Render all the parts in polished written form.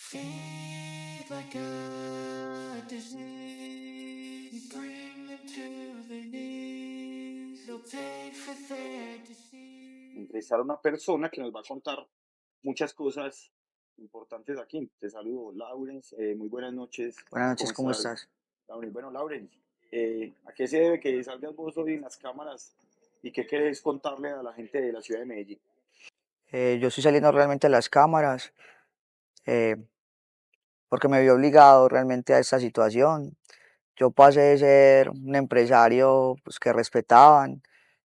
Feed like a disease, bring them to their knees, they'll pay for their disease. Entrevistar a una persona que nos va a contar muchas cosas importantes aquí. Te saludo, Lawrence. Muy buenas noches. Buenas ¿Cómo noches, ¿cómo estás, estás? Lawrence? Bueno, Lawrence, ¿a qué se debe que salgas vos hoy en las cámaras y qué querés contarle a la gente de la ciudad de Medellín? Yo estoy saliendo realmente a las cámaras eh, porque me vi obligado realmente a esta situación. Yo pasé de ser un empresario pues, que respetaban,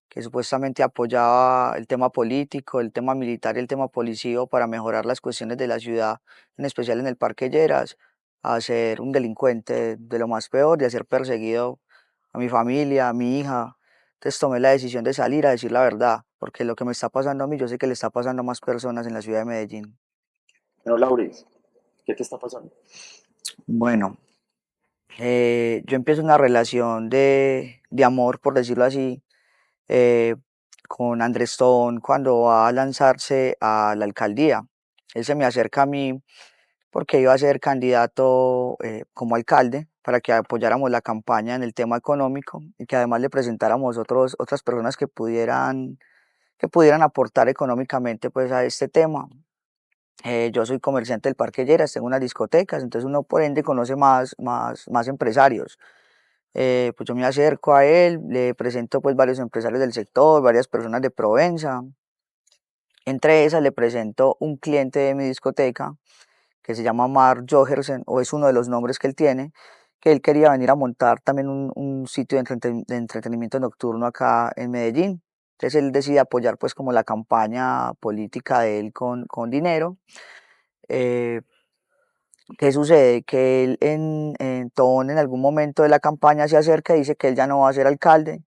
que supuestamente apoyaba el tema político, el tema militar y el tema policío para mejorar las cuestiones de la ciudad, en especial en el Parque Lleras, a ser un delincuente de lo más peor, y a ser perseguido a mi familia, a mi hija. Entonces tomé la decisión de salir a decir la verdad, porque lo que me está pasando a mí, yo sé que le está pasando a más personas en la ciudad de Medellín. Bueno, Lawrence, ¿qué te está pasando? Bueno, yo empiezo una relación de amor, por decirlo así, eh, con Andrés Tobón cuando va a lanzarse a la alcaldía. Él se me acerca a mí porque iba a ser candidato como alcalde para que apoyáramos la campaña en el tema económico y que además le presentáramos otras personas que pudieran aportar económicamente pues, a este tema. Yo soy comerciante del Parque Lleras, tengo unas discotecas, entonces uno por ende conoce más empresarios. Pues yo me acerco a él, le presento pues varios empresarios del sector, varias personas de Provenza. Entre esas le presento un cliente de mi discoteca que se llama Mark Johersen, o es uno de los nombres que él tiene, que él quería venir a montar también un sitio de entretenimiento nocturno acá en Medellín. Entonces él decide apoyar pues como la campaña política de él con dinero. Eh, ¿Qué sucede? Que él en algún momento de la campaña se acerca y dice que él ya no va a ser alcalde,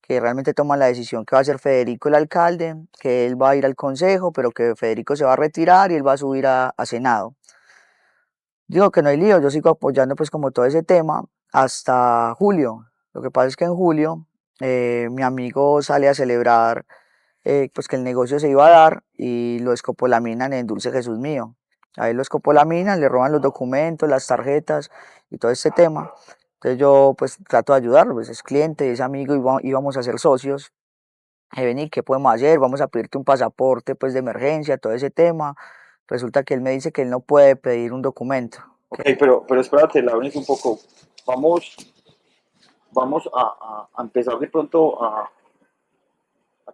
que realmente toma la decisión que va a ser Federico el alcalde, que él va a ir al consejo, pero que Federico se va a retirar y él va a subir a Senado. Digo que no hay lío, yo sigo apoyando pues como todo ese tema hasta julio. Lo que pasa es que en julio mi amigo sale a celebrar pues que el negocio se iba a dar y lo escopolaminan en Dulce Jesús Mío. A él lo escopolaminan, le roban los documentos, las tarjetas y todo este tema. Entonces yo pues trato de ayudarlo, pues es cliente, es amigo y íbamos a ser socios. Vení, ¿qué podemos hacer? Vamos a pedirte un pasaporte pues de emergencia, todo ese tema. Resulta que él me dice que él no puede pedir un documento. Ok, pero espérate, Lawrence, un poco. Vamos, vamos a empezar de pronto a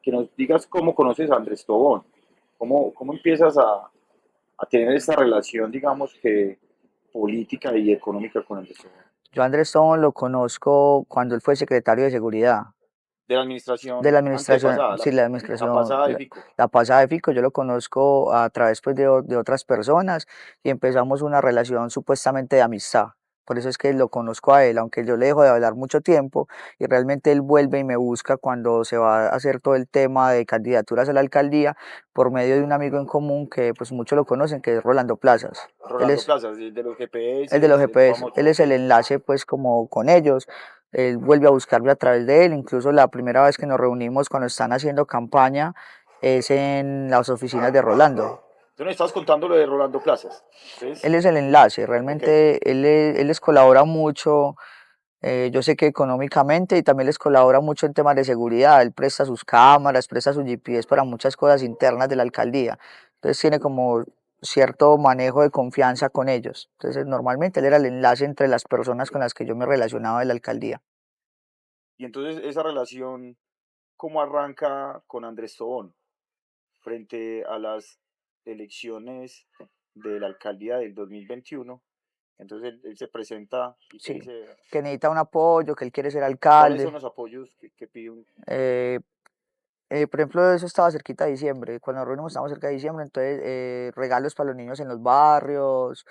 que nos digas cómo conoces a Andrés Tobón, cómo empiezas a tener esta relación, digamos que política y económica con Andrés Tobón. Yo a Andrés Tobón lo conozco cuando él fue secretario de seguridad De la de administración la administración, antepasada, sí, la la administración, pasada de la, Fico. la pasada de Fico, yo lo conozco a través pues, de otras personas y empezamos una relación supuestamente de amistad. Por eso es que lo conozco a él, aunque yo le dejo de hablar mucho tiempo y realmente él vuelve y me busca cuando se va a hacer todo el tema de candidaturas a la alcaldía por medio de un amigo en común que pues muchos lo conocen, que es Rolando Plazas. Él Rolando es Plazas, de los el de los GPS, el GPS, famoso, él es ok. el enlace pues como con ellos, él vuelve a buscarme a través de él, incluso la primera vez que nos reunimos cuando están haciendo campaña es en las oficinas de Rolando. Tú me estabas contando lo de Rolando Plazas. Entonces, Él es el enlace, ok. realmente él les colabora mucho, yo sé que económicamente y también les colabora mucho en temas de seguridad, él presta sus cámaras, presta su GPS para muchas cosas internas de la alcaldía, entonces tiene como cierto manejo de confianza con ellos, entonces normalmente él era el enlace entre las personas con las que yo me relacionaba de la alcaldía. Y entonces esa relación, ¿cómo arranca con Andrés Tobón frente a las elecciones de la alcaldía del 2021? Entonces él se presenta y te Sí, dice, que necesita un apoyo, que él quiere ser ¿cuáles son alcalde. los apoyos que pide un... eh, por ejemplo, eso estaba cerquita de diciembre, cuando nos reunimos estábamos cerca de diciembre, entonces regalos para los niños en los barrios,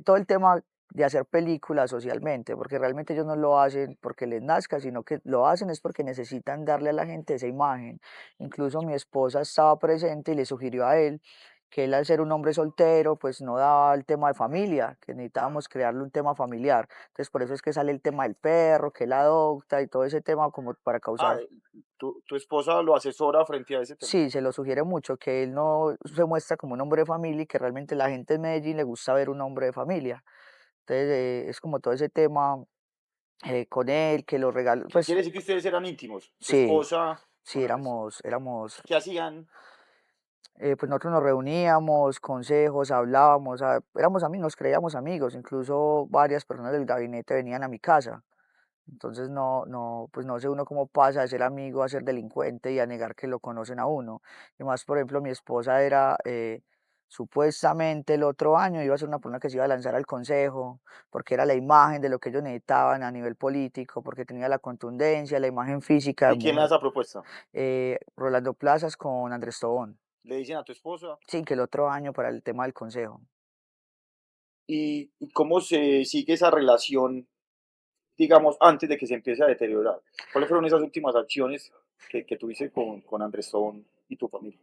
todo el tema de hacer películas socialmente, porque realmente ellos no lo hacen porque les nazca, sino que lo hacen es porque necesitan darle a la gente esa imagen. Incluso mi esposa estaba presente y le sugirió a él que él al ser un hombre soltero, pues no daba el tema de familia, que necesitábamos crearle un tema familiar. Entonces por eso es que sale el tema del perro, que él adopta y todo ese tema como para Ah, causar. tu esposa lo asesora frente a ese tema. Sí, se lo sugiere mucho, que él no se muestra como un hombre de familia y que realmente la gente en Medellín le gusta ver un hombre de familia. Entonces es como todo ese tema con él, que lo regaló, pues Quiere decir que ustedes eran íntimos, tu sí, esposa sí, con Andrés. éramos, ¿Qué hacían? pues nosotros nos reuníamos, consejos, hablábamos, éramos amigos, nos creíamos amigos, incluso varias personas del gabinete venían a mi casa. Entonces pues no sé uno cómo pasa de ser amigo a ser delincuente y a negar que lo conocen a uno. Y más, por ejemplo, mi esposa era, supuestamente el otro año iba a ser una persona que se iba a lanzar al consejo, porque era la imagen de lo que ellos necesitaban a nivel político, porque tenía la contundencia, la imagen física de ¿Y quién le da mujer. esa propuesta? Rolando Plazas con Andrés Tobón. Le dicen a tu esposa. Sí, que el otro año para el tema del consejo. ¿Y cómo se sigue esa relación, digamos, antes de que se empiece a deteriorar? ¿Cuáles fueron esas últimas acciones que tuviste con Andrés Tobón y tu familia?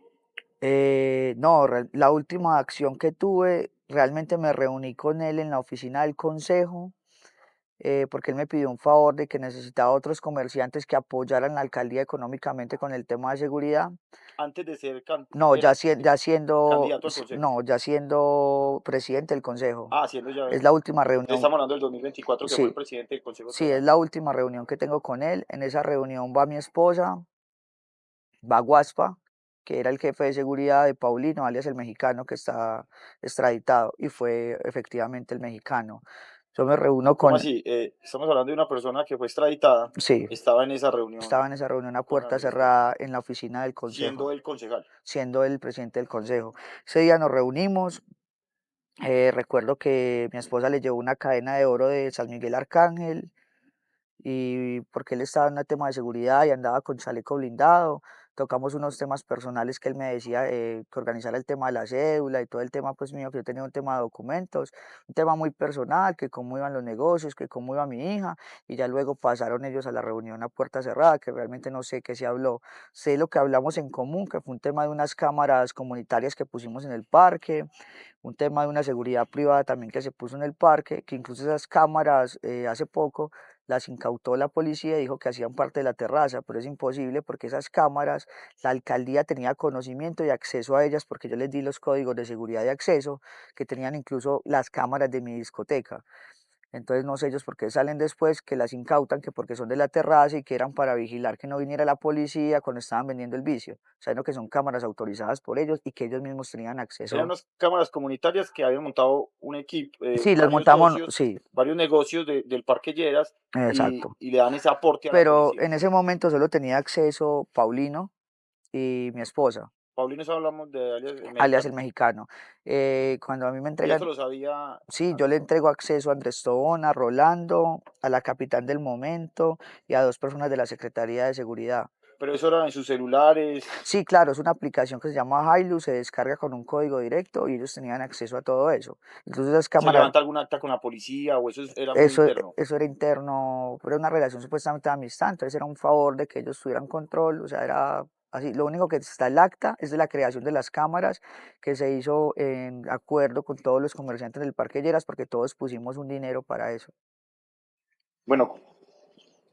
No, la última acción que tuve, realmente me reuní con él en la oficina del consejo, porque él me pidió un favor de que necesitaba otros comerciantes que apoyaran la alcaldía económicamente con el tema de seguridad. Antes de ser No, candidato al consejo. ya siendo presidente del consejo. Ah, siendo ya. Es la última Entonces reunión, estamos hablando del 2024 que fue el sí, presidente del Consejo de sí, es Trabajo. la última reunión que tengo con él. En esa reunión va mi esposa, va Guaspa, que era el jefe de seguridad de Paulino, alias el mexicano que está extraditado, y fue efectivamente el mexicano. Yo me reúno ¿Cómo con, así? Estamos hablando de una persona que fue extraditada, sí, estaba en esa reunión estaba en esa reunión a con puerta Andrés Tobón, cerrada en la oficina del siendo consejo, el concejal. siendo el presidente del consejo. Ese día nos reunimos. Recuerdo que mi esposa le llevó una cadena de oro de San Miguel Arcángel, y porque él estaba en un tema de seguridad y andaba con chaleco blindado. Tocamos unos temas personales que él me decía, que organizara el tema de la cédula y todo el tema pues mío, que yo tenía un tema de documentos, un tema muy personal, que cómo iban los negocios, que cómo iba mi hija, y ya luego pasaron ellos a la reunión a puerta cerrada, que realmente no sé qué se habló. Sé lo que hablamos en común, que fue un tema de unas cámaras comunitarias que pusimos en el parque, un tema de una seguridad privada también que se puso en el parque, que incluso esas cámaras hace poco las incautó la policía y dijo que hacían parte de la terraza, pero es imposible porque esas cámaras, la alcaldía tenía conocimiento y acceso a ellas porque yo les di los códigos de seguridad de acceso que tenían incluso las cámaras de mi discoteca. Entonces no sé ellos por qué salen después que las incautan, que porque son de la terraza y que eran para vigilar que no viniera la policía cuando estaban vendiendo el vicio. Sabiendo que son cámaras autorizadas por ellos y que ellos mismos tenían Eran acceso. unas cámaras comunitarias que habían montado un equipo, Sí, las montamos, sí, varios negocios del Parque Lleras exacto. y le dan ese aporte a la Pero policía. en ese momento solo tenía acceso Paulino y mi esposa, Paulino, eso hablamos de alias el alias el mexicano. mexicano. Cuando a mí me Y eso entregan, lo sabía sí, yo le Andrés Tobón. entrego acceso a Andrés Tobón, a Rolando, a la capitán del momento y a dos personas de la Secretaría de Seguridad. Pero eso era en sus celulares. Sí, claro, es una aplicación que se llama Hilux, se descarga con un código directo y ellos tenían acceso a todo eso. Entonces las ¿Se cámaras, levanta algún acta con la policía o era muy interno? eso era interno, pero era una relación supuestamente de amistad, entonces era un favor de que ellos tuvieran control, o sea, era así. Lo único que está el acta es de la creación de las cámaras que se hizo en acuerdo con todos los comerciantes del Parque Lleras porque todos pusimos un dinero para eso. Bueno,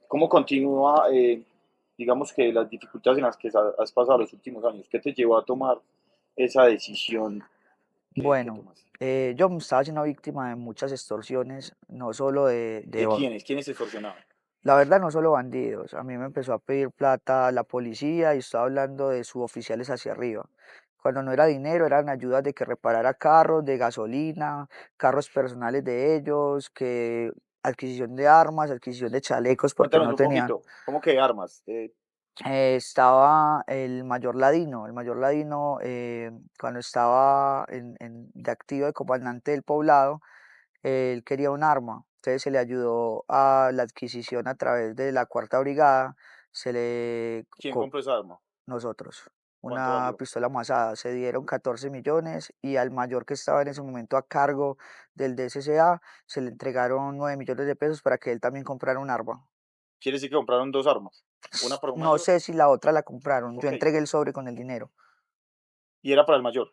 ¿cómo continúa, digamos que las dificultades en las que has pasado los últimos años? ¿Qué te llevó a tomar esa decisión que Bueno, tomaste? yo me estaba siendo víctima de muchas extorsiones, no solo ¿De quiénes? ¿Quiénes se extorsionaban? la verdad, no solo bandidos. A mí me empezó a pedir plata la policía y estaba hablando de suboficiales hacia arriba. Cuando no era dinero, eran ayudas de que reparara carros, de gasolina, carros personales de ellos, que adquisición de armas, adquisición de chalecos porque Cuéntanos no un tenían. poquito, ¿cómo que armas? Estaba el mayor Ladino cuando estaba de activo de comandante del poblado, él quería un arma, entonces se le ayudó a la adquisición a través de la cuarta brigada, se le ¿Quién co- compró esa arma? nosotros, ¿Cuánto una valió? pistola masada, se dieron 14 millones y al mayor que estaba en ese momento a cargo del DSCA se le entregaron 9 millones de pesos para que él también comprara un arma. Quiere decir que compraron dos armas, una para un No mayor, sé si la otra la compraron, yo ok, entregué el sobre con el dinero. y era para el mayor.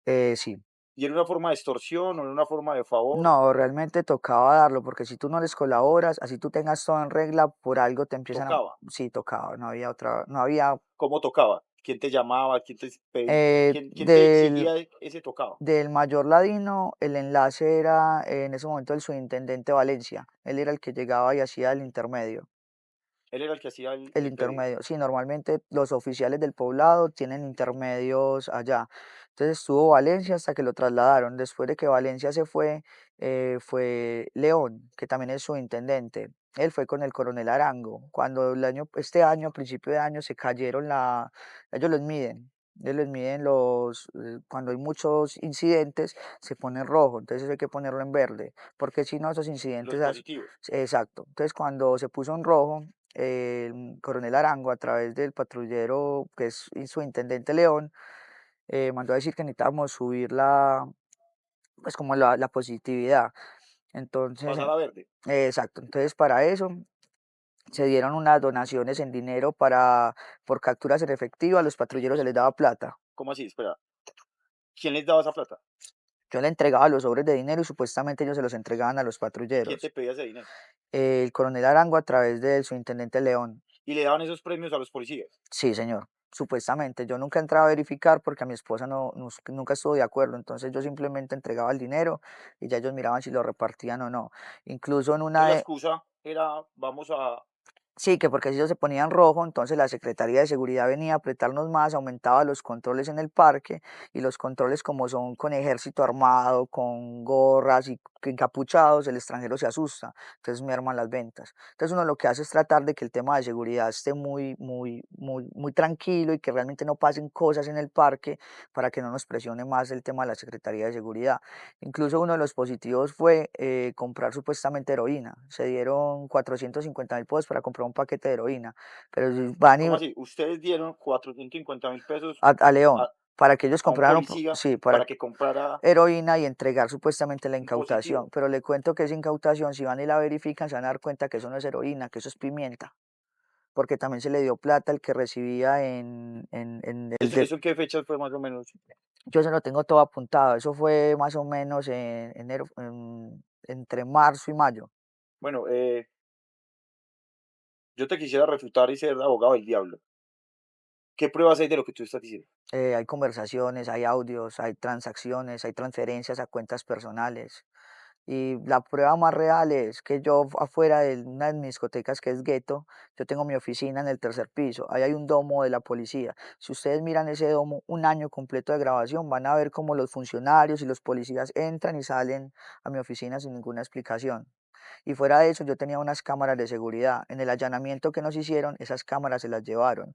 Sí. ¿Y era una forma de extorsión o era una forma de favor? No, realmente tocaba darlo, porque si tú no les colaboras, así tú tengas todo en regla, por algo te empiezan a... Tocaba. Sí, tocaba, no había otra, no había... ¿Cómo tocaba? ¿Quién te llamaba? ¿Quién te Del, exigía ese tocaba? del mayor Ladino, el enlace era en ese momento el subintendente Valencia. Él era el que llegaba y hacía el intermedio. Él era el que hacía el El el pedido. intermedio, sí, normalmente los oficiales del poblado tienen intermedios allá. Entonces estuvo Valencia hasta que lo trasladaron. Después de que Valencia se fue León, que también es su intendente. Él fue con el coronel Arango. Cuando este año, a principio de año, se cayeron ellos los miden. Ellos los miden cuando hay muchos incidentes, se pone en rojo, entonces hay que ponerlo en verde, porque si no, esos Los incidentes, positivos. exacto. Entonces cuando se puso en rojo, el coronel Arango, a través del patrullero, que es su intendente León, mandó a decir que necesitábamos subir pues como la positividad. Entonces, Pasar a verde. exacto. Entonces, para eso se dieron unas donaciones en dinero por capturas en efectivo, a los patrulleros se les daba plata. ¿Cómo así? Espera, ¿quién les daba esa plata? Yo le entregaba los sobres de dinero y supuestamente ellos se los entregaban a los ¿Quién te patrulleros. pedía ese dinero? El coronel Arango a través del subintendente León. Y le daban esos premios a los policías. Sí, señor, supuestamente. Yo nunca entraba a verificar porque a mi esposa nunca estuvo de acuerdo, entonces yo simplemente entregaba el dinero y ya ellos miraban si lo repartían o no. Incluso en Entonces una la de, excusa era, vamos a Sí, que porque si ellos se ponían rojo, entonces la Secretaría de Seguridad venía a apretarnos más, aumentaba los controles en el parque y los controles como son con ejército armado, con gorras y encapuchados, el extranjero se asusta, entonces merman las ventas. Entonces uno lo que hace es tratar de que el tema de seguridad esté muy tranquilo y que realmente no pasen cosas en el parque para que no nos presione más el tema de la Secretaría de Seguridad. Incluso uno de los positivos fue comprar supuestamente heroína. Se dieron 450.000 pesos para comprar un paquete de heroína. Pero si van ¿cómo así? Ustedes dieron 450.000 pesos a a León para que ellos a un compraran, policía sí, para para que comprara heroína y entregar supuestamente la un incautación. positivo. Pero le cuento que esa incautación, si van y la verifican, se van a dar cuenta que eso no es heroína, que eso es pimienta. Porque también se le dio plata al que recibía en el ¿Eso en qué fechas fue más o menos? Yo se lo tengo todo apuntado. Eso fue más o menos en enero, entre marzo y mayo. Bueno, yo te quisiera refutar y ser abogado del diablo. ¿Qué pruebas hay de lo que tú estás diciendo? Hay conversaciones, hay audios, hay transacciones, hay transferencias a cuentas personales. Y la prueba más real es que yo afuera de una de mis discotecas que es Gueto, yo tengo mi oficina en el tercer piso. Ahí hay un domo de la policía. Si ustedes miran ese domo, un año completo de grabación, van a ver cómo los funcionarios y los policías entran y salen a mi oficina sin ninguna explicación. Y fuera de eso, yo tenía unas cámaras de seguridad. En el allanamiento que nos hicieron, esas cámaras se las llevaron.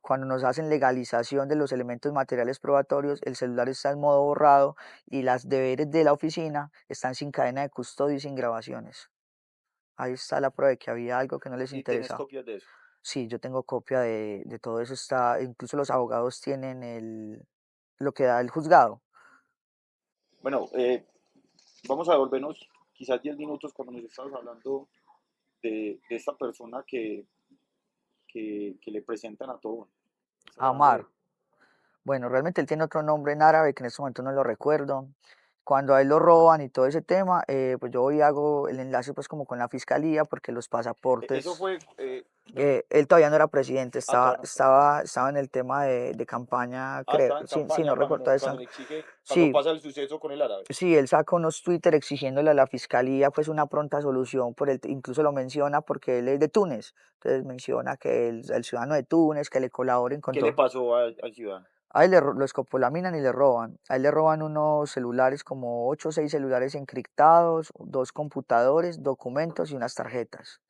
Cuando nos hacen legalización de los elementos materiales probatorios, el celular está en modo borrado y las deberes de la oficina están sin cadena de custodia y sin grabaciones. Ahí está la prueba de que había algo que no les Y tenés interesaba. copias de eso. Sí, yo tengo copia de todo eso. Está, incluso los abogados tienen lo que da el juzgado. Bueno, vamos a devolvernos quizás 10 minutos cuando nos estabas hablando de esta persona que le presentan a todo. Estás hablando de Amar. él. Bueno, realmente él tiene otro nombre en árabe que en este momento no lo recuerdo. Cuando a él lo roban y todo ese tema, pues yo voy y hago el enlace pues como con la fiscalía porque los Eso pasaportes, fue, él todavía no era presidente, todavía no está. estaba en el tema de campaña, creo, Estaba en sí, no campaña recuerdo cuando eso. le exige, cuando Sí, pasa el suceso con el árabe. sí, él saca unos Twitter exigiéndole a la fiscalía pues una pronta solución, incluso lo menciona porque él es de Túnez, entonces menciona que el ciudadano de Túnez, que le colaboren con ¿Qué le todo. pasó al ciudadano? A él lo escopolaminan y le roban. A él le roban unos celulares, como 8 o 6 celulares encriptados, 2 computadores, documentos y unas tarjetas.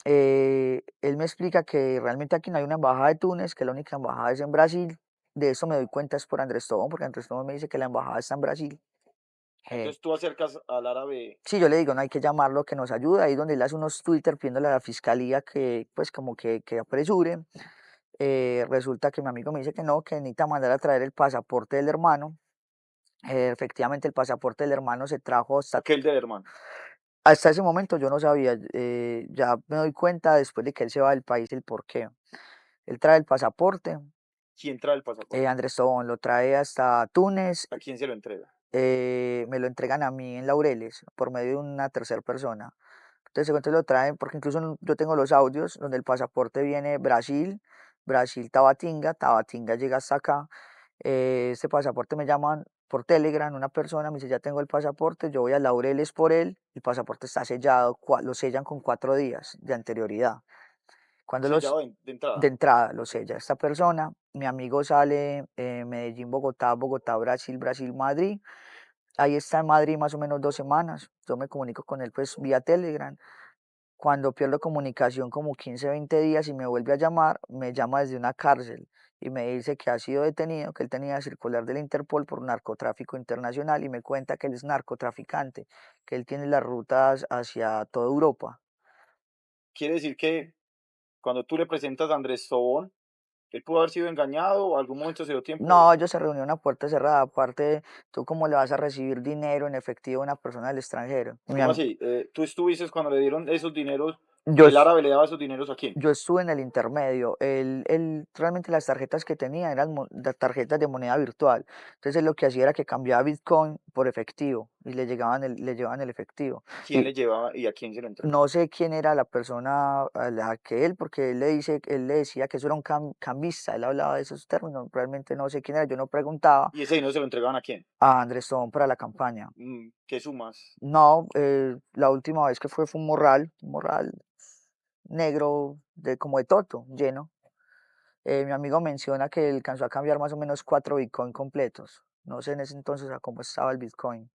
Él me explica que realmente aquí no hay una embajada de Túnez, que la única embajada es en Brasil. De eso me doy cuenta es por Andrés Tobón, porque Andrés Tobón me dice que la embajada está en Brasil. Eh, Entonces tú acercas al árabe, sí, yo le digo, no hay que llamarlo, que nos ayude. Ahí donde él hace unos Twitter pidiéndole a la fiscalía que, pues, como que apresure. Resulta que mi amigo me dice que no, que necesita mandar a traer el pasaporte del hermano. Efectivamente, el pasaporte del hermano se trajo aquel del hermano. hasta ese momento yo no sabía, ya me doy cuenta después de que él se va del país el por qué. Él trae el pasaporte, ¿Quién trae el pasaporte? Andrés Tobón lo trae hasta Túnez, ¿A quién se lo entrega? me lo entregan a mí en Laureles por medio de una tercera persona. Entonces, entonces lo traen, porque incluso yo tengo los audios donde el pasaporte viene Brasil, Brasil, Tabatinga, Tabatinga llega hasta acá. Este pasaporte me llaman por Telegram, una persona me dice, ya tengo el pasaporte, yo voy a Laureles por él, el pasaporte está sellado, lo sellan con 4 días de anterioridad. Cuando los, Sellado de de entrada. entrada lo sella esta persona, mi amigo sale Medellín, Bogotá, Bogotá, Brasil, Brasil, Madrid. Ahí está en Madrid más o menos 2 semanas. Yo me comunico con él pues vía Telegram. Cuando pierdo comunicación como 15, 20 días y me vuelve a llamar, me llama desde una cárcel y me dice que ha sido detenido, que él tenía circular del Interpol por narcotráfico internacional y me cuenta que él es narcotraficante, que él tiene las rutas hacia toda Europa. Quiere decir que cuando tú le presentas a Andrés Tobón, él pudo haber sido engañado o algún momento se dio tiempo. No, ellos se reunieron a puerta cerrada. Aparte, ¿tú cómo le vas a recibir dinero en efectivo a una persona del extranjero? ¿Cómo así? ¿Tú estuviste cuando le dieron esos dineros? Yo, ¿El es- árabe le daba esos dineros a quién? Yo estuve en el intermedio. Realmente las tarjetas que tenía eran las tarjetas de moneda virtual. Entonces él lo que hacía era que cambiaba Bitcoin por efectivo y le llevaban el efectivo. ¿Quién Y le llevaba y a quién se lo entregaba? no sé quién era la persona a la que él, porque él le decía que eso era un cambista, él hablaba de esos términos. Realmente no sé quién era, yo no preguntaba ¿Y ese dinero se lo entregaban a quién? a Andrés Tobón para la campaña. ¿Qué sumas? No, la última vez que fue un morral negro de como de toto, lleno. Mi amigo menciona que él alcanzó a cambiar más o menos 4 Bitcoin completos. No sé en ese entonces a cómo estaba el Bitcoin.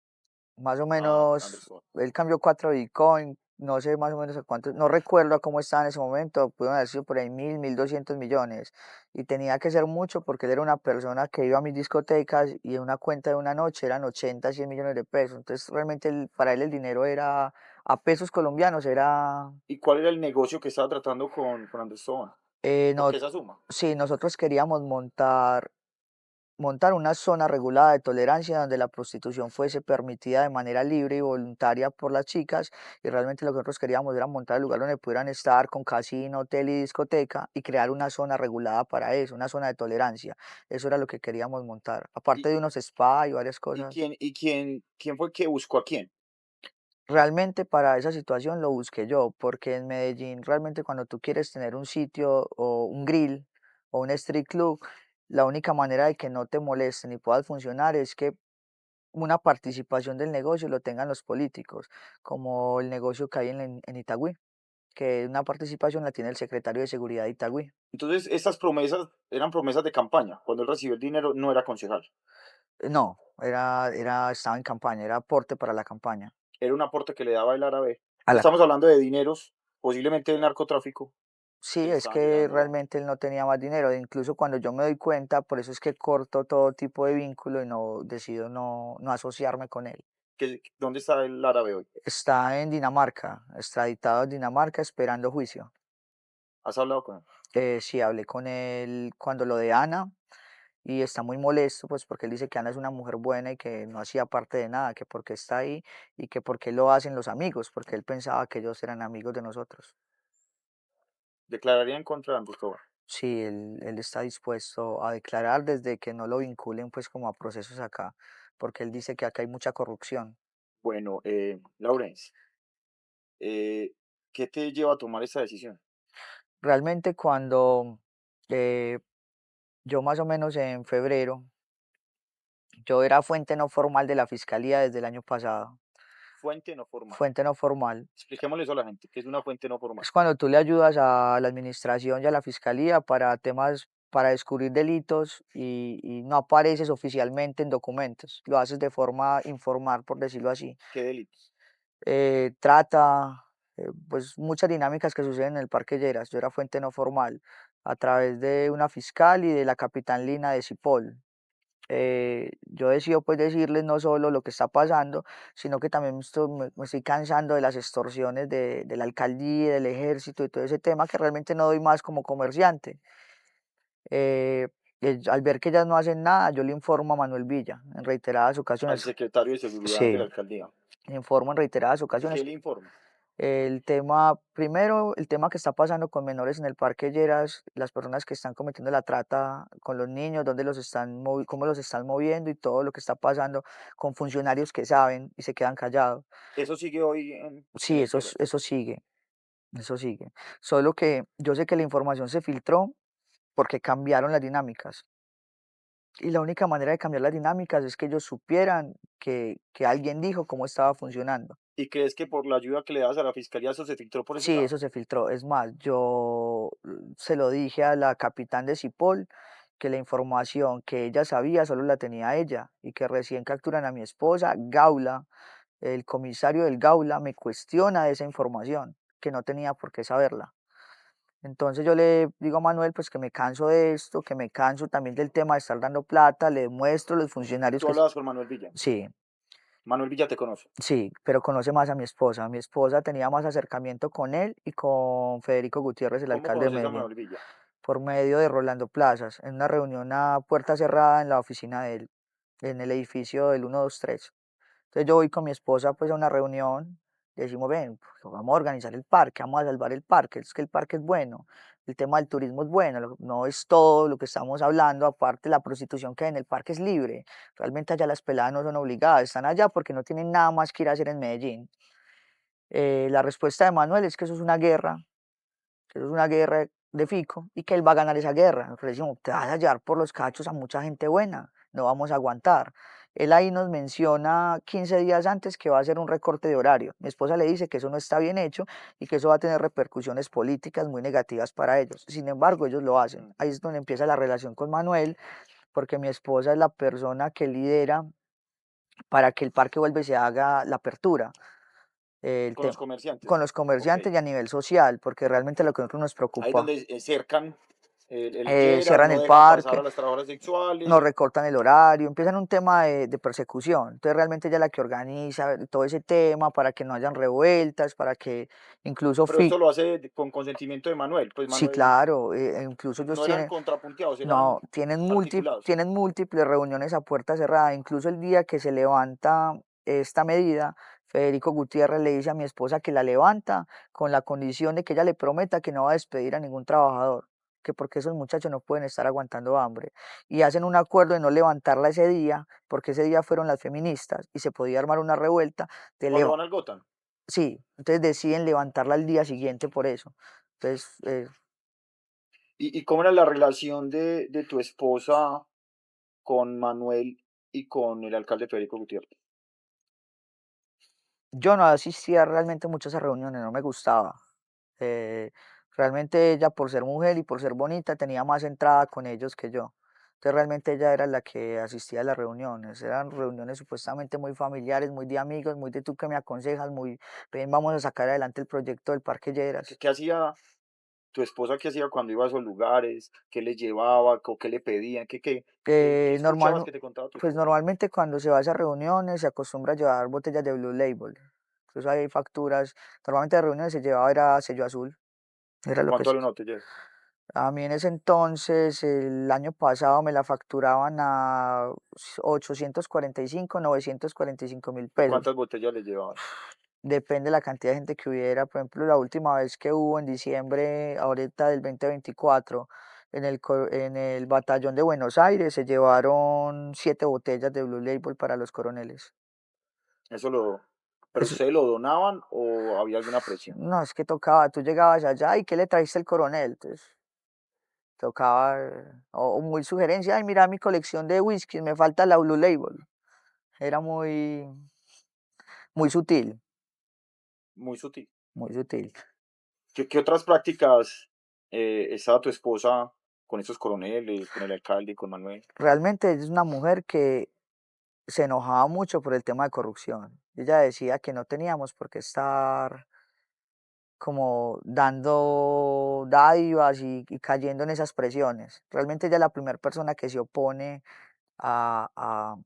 Más o Andrés menos, Tobón. él cambió 4 Bitcoin, no sé más o menos a cuánto, no recuerdo a cómo estaba en ese momento, pudieron haber sido por ahí 1.200 millones. Y tenía que ser mucho porque él era una persona que iba a mis discotecas y en una cuenta de una noche eran 80, 100 millones de pesos. Entonces realmente para él el dinero era, a pesos colombianos era, ¿Y cuál era el negocio que estaba tratando con Andrés Tobón? ¿Por no, qué esa suma? sí, nosotros queríamos montar una zona regulada de tolerancia donde la prostitución fuese permitida de manera libre y voluntaria por las chicas, y realmente lo que nosotros queríamos era montar el lugar donde pudieran estar con casino, hotel y discoteca y crear una zona regulada para eso, una zona de tolerancia. Eso era lo que queríamos montar, aparte ¿Y, de unos spa y varias y cosas. quién fue que buscó a quién? Realmente para esa situación lo busqué yo, porque en Medellín realmente cuando tú quieres tener un sitio o un grill o un street club, la única manera de que no te molesten y puedas funcionar es que una participación del negocio lo tengan los políticos, como el negocio que hay en Itagüí, que una participación la tiene el secretario de Seguridad de Itagüí. Entonces, estas promesas eran promesas de campaña. Cuando él recibió el dinero, no era concejal. No, estaba en campaña, era aporte para la campaña. Era un aporte que le daba el árabe. A No la, estamos hablando de dineros, posiblemente del narcotráfico, sí, que le es estaban que llegando. realmente él no tenía más dinero, incluso cuando yo me doy cuenta, por eso es que corto todo tipo de vínculo y no decido no asociarme con él. ¿Dónde está el árabe hoy? Está en Dinamarca, extraditado en Dinamarca esperando juicio. ¿Has hablado con él? Sí, hablé con él cuando lo de Ana y está muy molesto, pues porque él dice que Ana es una mujer buena y que no hacía parte de nada, que porque está ahí y que porque lo hacen los amigos, porque él pensaba que ellos eran amigos de nosotros. Declararía en contra de Andrés Tobón. Sí, él está dispuesto a declarar desde que no lo vinculen pues como a procesos acá, porque él dice que acá hay mucha corrupción. Bueno, Lawrence, eh, ¿qué te lleva a tomar esta decisión? Realmente cuando eh, yo más o menos en febrero, yo era fuente no formal de la fiscalía desde el año pasado, Fuente no formal. fuente no formal. Expliquémosle eso a la gente, que es una fuente no formal. Es cuando tú le ayudas a la administración y a la fiscalía para temas, para descubrir delitos y no apareces oficialmente en documentos, lo haces de forma informal, por decirlo así. ¿Qué delitos? Trata, pues muchas dinámicas que suceden en el Parque Lleras. Yo era fuente no formal a través de una fiscal y de la capitán Lina de Cipol. Yo decido pues decirles no solo lo que está pasando, sino que también me estoy cansando de las extorsiones de la alcaldía, del ejército y todo ese tema que realmente no doy más como comerciante. Eh, Al ver que ellas no hacen nada, yo le informo a Manuel Villa en reiteradas Al ocasiones. secretario de Seguridad de Sí, la alcaldía. le informo en reiteradas ¿Y qué ocasiones. le informa? El tema, primero, el tema que está pasando con menores en el Parque Lleras, las personas que están cometiendo la trata con los niños, dónde los están cómo los están moviendo y todo lo que está pasando con funcionarios que saben y se quedan callados. Eso sigue hoy en Sí, el Lleras. eso sigue, eso sigue. Solo que yo sé que la información se filtró porque cambiaron las dinámicas. Y la única manera de cambiar las dinámicas es que ellos supieran que alguien dijo cómo estaba funcionando. ¿Y crees que por la ayuda que le das a la fiscalía eso se filtró por ese Sí, lado? eso se filtró. Es más, yo se lo dije a la capitán de Cipol que la información que ella sabía solo la tenía ella y que recién capturan a mi esposa, Gaula, el comisario del Gaula me cuestiona de esa información, que no tenía por qué saberla. Entonces yo le digo a Manuel pues que me canso de esto, que me canso también del tema de estar dando plata, le muestro a los funcionarios Tú que hablabas con Manuel Villa. sí, Manuel Villa te conoce. sí, pero conoce más a mi esposa. Mi esposa tenía más acercamiento con él y con Federico Gutiérrez, el ¿Cómo alcalde de conoces a Medellín, Manuel Villa? por medio de Rolando Plazas, en una reunión a puerta cerrada en la oficina de él, en el edificio del 123. Entonces yo voy con mi esposa pues a una reunión, y decimos, ven, pues, vamos a organizar el parque, vamos a salvar el parque, es que el parque es bueno, el tema del turismo es bueno, no es todo lo que estamos hablando, aparte la prostitución que hay en el parque es libre, realmente allá las peladas no son obligadas, están allá porque no tienen nada más que ir a hacer en Medellín. La respuesta de Manuel es que eso es una guerra, que eso es una guerra de Fico y que él va a ganar esa guerra. Nosotros le decimos, te vas a llevar por los cachos a mucha gente buena, no vamos a aguantar. Él ahí nos menciona 15 días antes que va a hacer un recorte de horario. Mi esposa le dice que eso no está bien hecho y que eso va a tener repercusiones políticas muy negativas para ellos. Sin embargo, ellos lo hacen. Ahí Ujú. es donde empieza la relación con Manuel, porque mi esposa es la persona que lidera para que el parque vuelva y se haga la apertura el Con los tem- con comerciantes. los Ok. comerciantes y a nivel social, porque realmente lo que a nosotros nos Ahí preocupa, donde cercan el Lleras, cierran no el dejan pasar a parque, las trabajadoras nos sexuales. recortan el horario, empiezan un tema de persecución. Entonces realmente ella es la que organiza todo ese tema para que no hayan revueltas, para que incluso Pero esto lo hace con consentimiento de Manuel. Pues sí, Manuel, claro, incluso ellos no eran tienen, contrapunteados, no, eran articulados. tienen múltiples reuniones a puerta cerrada. Incluso el día que se levanta esta medida, Federico Gutiérrez le dice a mi esposa que la levanta con la condición de que ella le prometa que no va a despedir a ningún trabajador, que porque esos muchachos no pueden estar aguantando hambre. Y hacen un acuerdo de no levantarla ese día, porque ese día fueron las feministas y se podía armar una revuelta. De Cuando leva- van al Gotham. sí, entonces deciden levantarla al día siguiente por eso. Entonces, ¿Y cómo era la relación de tu esposa con Manuel y con el alcalde Federico Gutiérrez? yo no asistía realmente mucho a esas reuniones, no me gustaba. Eh, realmente ella, por ser mujer y por ser bonita, tenía más entrada con ellos que yo. Entonces realmente ella era la que asistía a las reuniones. Eran reuniones supuestamente muy familiares, muy de amigos, muy de tú que me aconsejas, muy, ven, vamos a sacar adelante el proyecto del Parque ¿Qué, Lleras. qué hacía tu esposa? ¿Qué hacía cuando iba a esos lugares? ¿Qué les llevaba? ¿O qué le pedían? ¿Qué escuchabas que te contaba tu Pues esposa? normalmente cuando se va a esas reuniones se acostumbra a llevar botellas de Blue Label. Entonces hay facturas. Normalmente de reuniones se llevaba era sello azul. Era lo que ¿Cuánto se vale una botella? A mí en ese entonces, el año pasado me la facturaban a 845, 945.000 ¿Y pesos. cuántas botellas le llevabas? Depende de la cantidad de gente que hubiera. Por ejemplo, la última vez que hubo en diciembre, ahorita del 2024, en el batallón de Buenos Aires se llevaron 7 botellas de Blue Label para los coroneles. Eso lo, ¿pero Eso, ustedes lo donaban o había alguna presión? no, es que tocaba, tú llegabas allá y ¿qué le trajiste al coronel? Entonces, tocaba, o muy sugerencia, ay, mira mi colección de whisky, me falta la Blue Label. Era muy sutil, Muy sutil. muy sutil. ¿Qué otras prácticas estaba tu esposa con esos coroneles, con el alcalde y con Manuel? Realmente es una mujer que se enojaba mucho por el tema de corrupción. Ella decía que no teníamos por qué estar como dando dádivas y cayendo en esas presiones. Realmente ella es la primera persona que se opone a, a,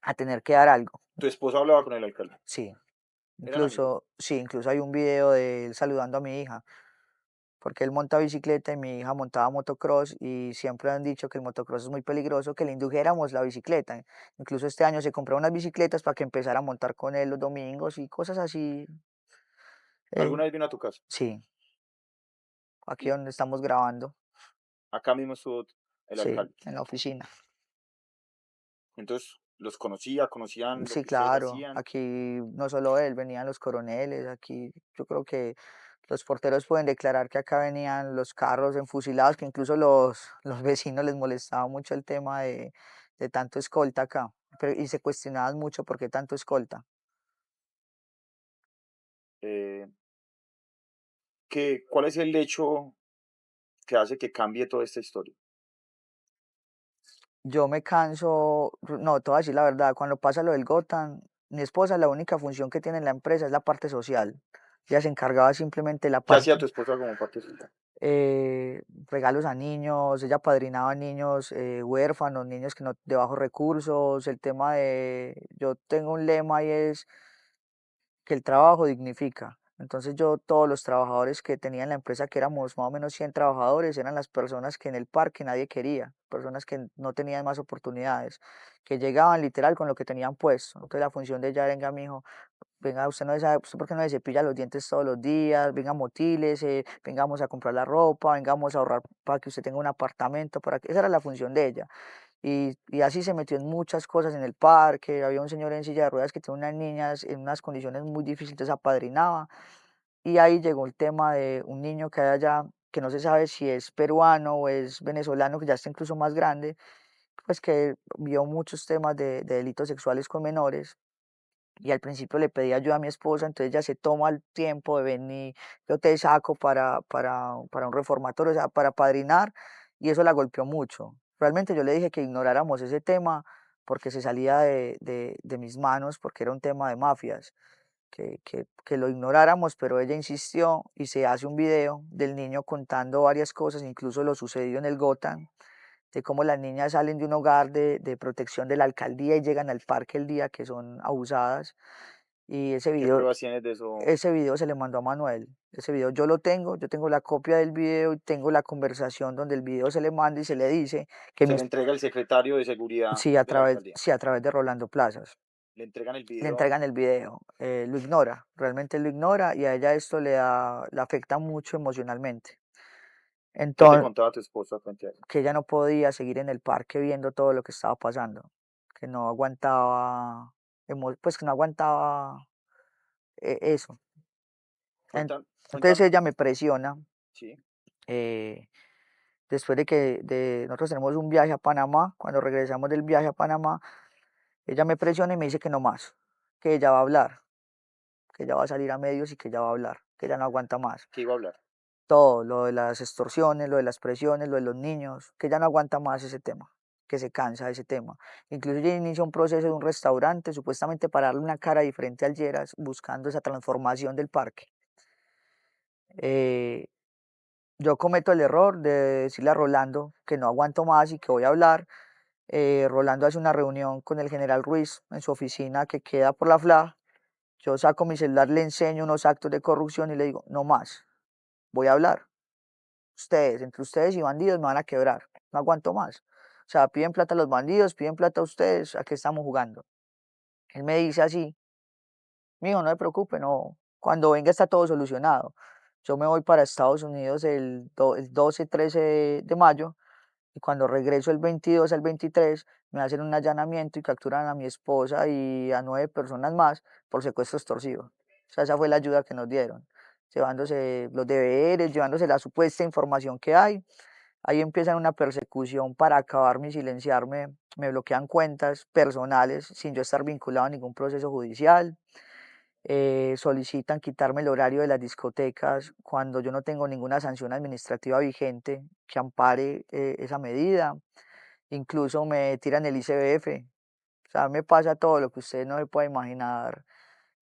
a tener que dar algo. Tu esposa hablaba con el alcalde. Sí, ¿Eran amigos? incluso hay un video de él saludando a mi hija, porque él monta bicicleta y mi hija montaba motocross y siempre han dicho que el motocross es muy peligroso, que le indujéramos la bicicleta. Incluso este año se compró unas bicicletas para que empezara a montar con él los domingos y cosas así. Eh, ¿Alguna vez vino a tu casa? sí, aquí Y donde estamos grabando, acá mismo estuvo el sí, alcalde. en la oficina. Entonces, los conocía, conocían lo Sí, que ustedes claro, hacían. aquí no solo él, venían los coroneles, aquí yo creo que los porteros pueden declarar que acá venían los carros enfusilados, que incluso los vecinos les molestaba mucho el tema de tanto escolta acá, y se cuestionaban mucho por qué tanto escolta. Eh, ¿Cuál es el hecho que hace que cambie toda esta historia? Yo me canso, no, te voy a decir la verdad, cuando pasa lo del Gotham, mi esposa la única función que tiene en la empresa es la parte social. Ella se encargaba simplemente de la ¿Qué hacía parte, tu esposa como parte social? regalos a niños, ella padrinaba niños huérfanos, niños que no, de bajos recursos, el tema de, yo tengo un lema y es que el trabajo dignifica. Entonces yo, todos los trabajadores que tenía en la empresa, que éramos más o menos 100 trabajadores, eran las personas que en el parque nadie quería, personas que no tenían más oportunidades, que llegaban literal con lo que tenían puesto. Entonces la función de ella, venga, mijo, venga, usted no sabe, usted por qué no se cepilla los dientes todos los días, venga, motílese, vengamos a comprar la ropa, vengamos a ahorrar para que usted tenga un apartamento, para que... esa era la función de ella. Y así se metió en muchas cosas en el parque, había un señor en silla de ruedas que tenía unas niñas en unas condiciones muy difíciles, entonces apadrinaba, y ahí llegó el tema de un niño que hay allá, que no se sabe si es peruano o es venezolano, que ya está incluso más grande, pues que vio muchos temas de delitos sexuales con menores, y al principio le pedí ayuda a mi esposa, entonces ella se toma el tiempo de venir, yo te saco para un reformatorio, o sea, para padrinar, y eso la golpeó mucho. Realmente yo le dije que ignoráramos ese tema porque se salía de mis manos, porque era un tema de mafias, que lo ignoráramos, pero ella insistió y se hace un video del niño contando varias cosas, incluso lo sucedido en el Gotham, de cómo las niñas salen de un hogar de protección de la alcaldía y llegan al parque el día que son abusadas. Y ¿Qué pruebas tienes de eso? ese video se le mandó a Manuel. Ese video yo lo tengo, yo tengo la copia del video y tengo la conversación donde el video se le manda y se le dice que Se le entrega el secretario de seguridad sí, de la alcaldía. sí, a través de Rolando Plazas. Le entregan el Le video. entregan el video, lo ignora, realmente lo ignora y a ella esto le afecta mucho emocionalmente. ¿Qué te Entonces, contaba tu esposa frente a eso? que ella no podía seguir en el parque viendo todo lo que estaba pasando, que no aguantaba, pues que no aguantaba eso. En- Entonces Cuéntame. ella me presiona, Sí. eh, después nosotros tenemos un viaje a Panamá, cuando regresamos del viaje a Panamá, ella me presiona y me dice que no más, que ella va a hablar, que ella va a salir a medios y que ella va a hablar, que ella no aguanta más. ¿Qué iba a hablar? Todo, lo de las extorsiones, lo de las presiones, lo de los niños, que ya no aguanta más ese tema, que se cansa de ese tema. Incluso ella inicia un proceso de un restaurante, supuestamente para darle una cara diferente al Lleras, buscando esa transformación del parque. Eh, yo cometo el error de decirle a Rolando que no aguanto más y que voy a hablar. Rolando hace una reunión con el general Ruiz en su oficina que queda por la FLA. Yo saco mi celular, le enseño unos actos de corrupción y le digo, no más, voy a hablar. Ustedes, entre ustedes y bandidos me van a quebrar, no aguanto más. O sea, piden plata a los bandidos, piden plata a ustedes, ¿a qué estamos jugando? Él me dice así, mijo, no se preocupe, no, cuando venga está todo solucionado. Yo me voy para Estados Unidos el 12, 13 de mayo y cuando regreso el 22 al 23 me hacen un allanamiento y capturan a mi esposa y a 9 personas más por secuestro extorsivo. O sea, esa fue la ayuda que nos dieron, llevándose los deberes, llevándose la supuesta información que hay. Ahí empiezan una persecución para acabarme y silenciarme, me bloquean cuentas personales sin yo estar vinculado a ningún proceso judicial. Solicitan quitarme el horario de las discotecas cuando yo no tengo ninguna sanción administrativa vigente que ampare esa medida. Incluso me tiran el ICBF. O sea, me pasa todo lo que usted no se puede imaginar.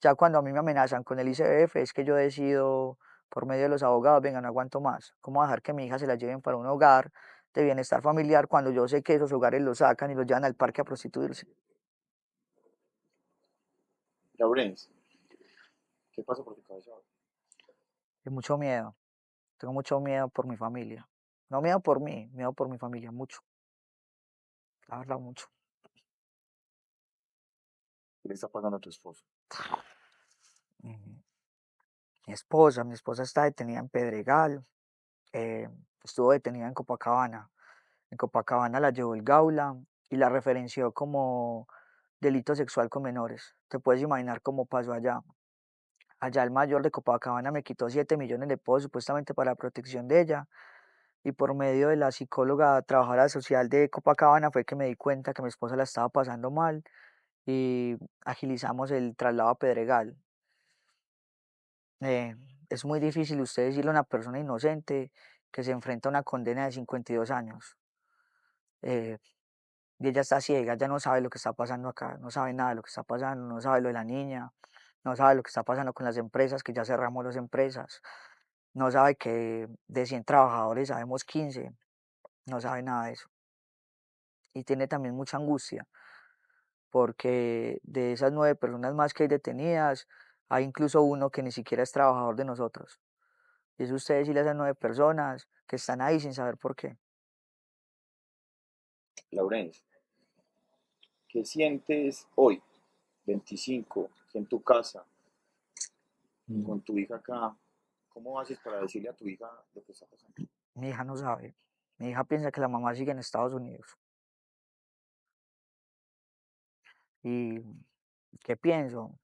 Ya cuando a mí me amenazan con el ICBF es que yo decido, por medio de los abogados, venga, no aguanto más. ¿Cómo dejar que mi hija se la lleven para un hogar de bienestar familiar cuando yo sé que esos hogares los sacan y los llevan al parque a prostituirse? Laurenz, ¿qué pasa por tu cabeza ahora? Es mucho miedo. Tengo mucho miedo por mi familia. No miedo por mí, miedo por mi familia, mucho. La verdad, mucho. ¿Qué le está pasando a tu esposo? Ujú. Mi esposa está detenida en Pedregal, eh, estuvo detenida en Copacabana. En Copacabana la llevó el Gaula y la referenció como delito sexual con menores. Te puedes imaginar cómo pasó allá. Allá el mayor de Copacabana me quitó 7 millones de pesos supuestamente para la protección de ella y por medio de la psicóloga trabajadora social de Copacabana fue que me di cuenta que mi esposa la estaba pasando mal y agilizamos el traslado a Pedregal. Eh, es muy difícil usted decirle a una persona inocente que se enfrenta a una condena de 52 años. eh, y ella está ciega, ya no sabe lo que está pasando acá, no sabe nada de lo que está pasando, no sabe lo de la niña, no sabe lo que está pasando con las empresas, que ya cerramos las empresas, no sabe que de 100 trabajadores sabemos 15, no sabe nada de eso. Y tiene también mucha angustia, porque de esas 9 personas más que hay detenidas, hay incluso uno que ni siquiera es trabajador de nosotros. Y eso usted decirle a esas 9 personas que están ahí sin saber por qué. Laurenz, ¿qué sientes hoy, 25, en tu casa, con tu hija acá? ¿Cómo haces para decirle a tu hija lo que está pasando? Mi hija no sabe. Mi hija piensa que la mamá sigue en Estados Unidos. ¿Y qué pienso?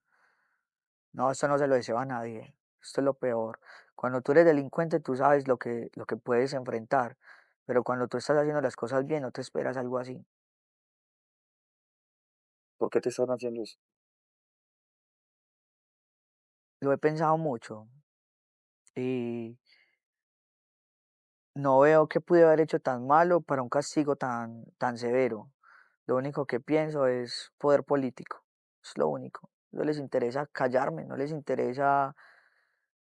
No, esto no se lo deseo a nadie. Esto es lo peor. Cuando tú eres delincuente, tú sabes lo que puedes enfrentar. Pero cuando tú estás haciendo las cosas bien, no te esperas algo así. ¿Por qué te están haciendo eso? Lo he pensado mucho y no veo qué pude haber hecho tan malo para un castigo tan severo. Lo único que pienso es poder político. Es lo único. No les interesa callarme, no les interesa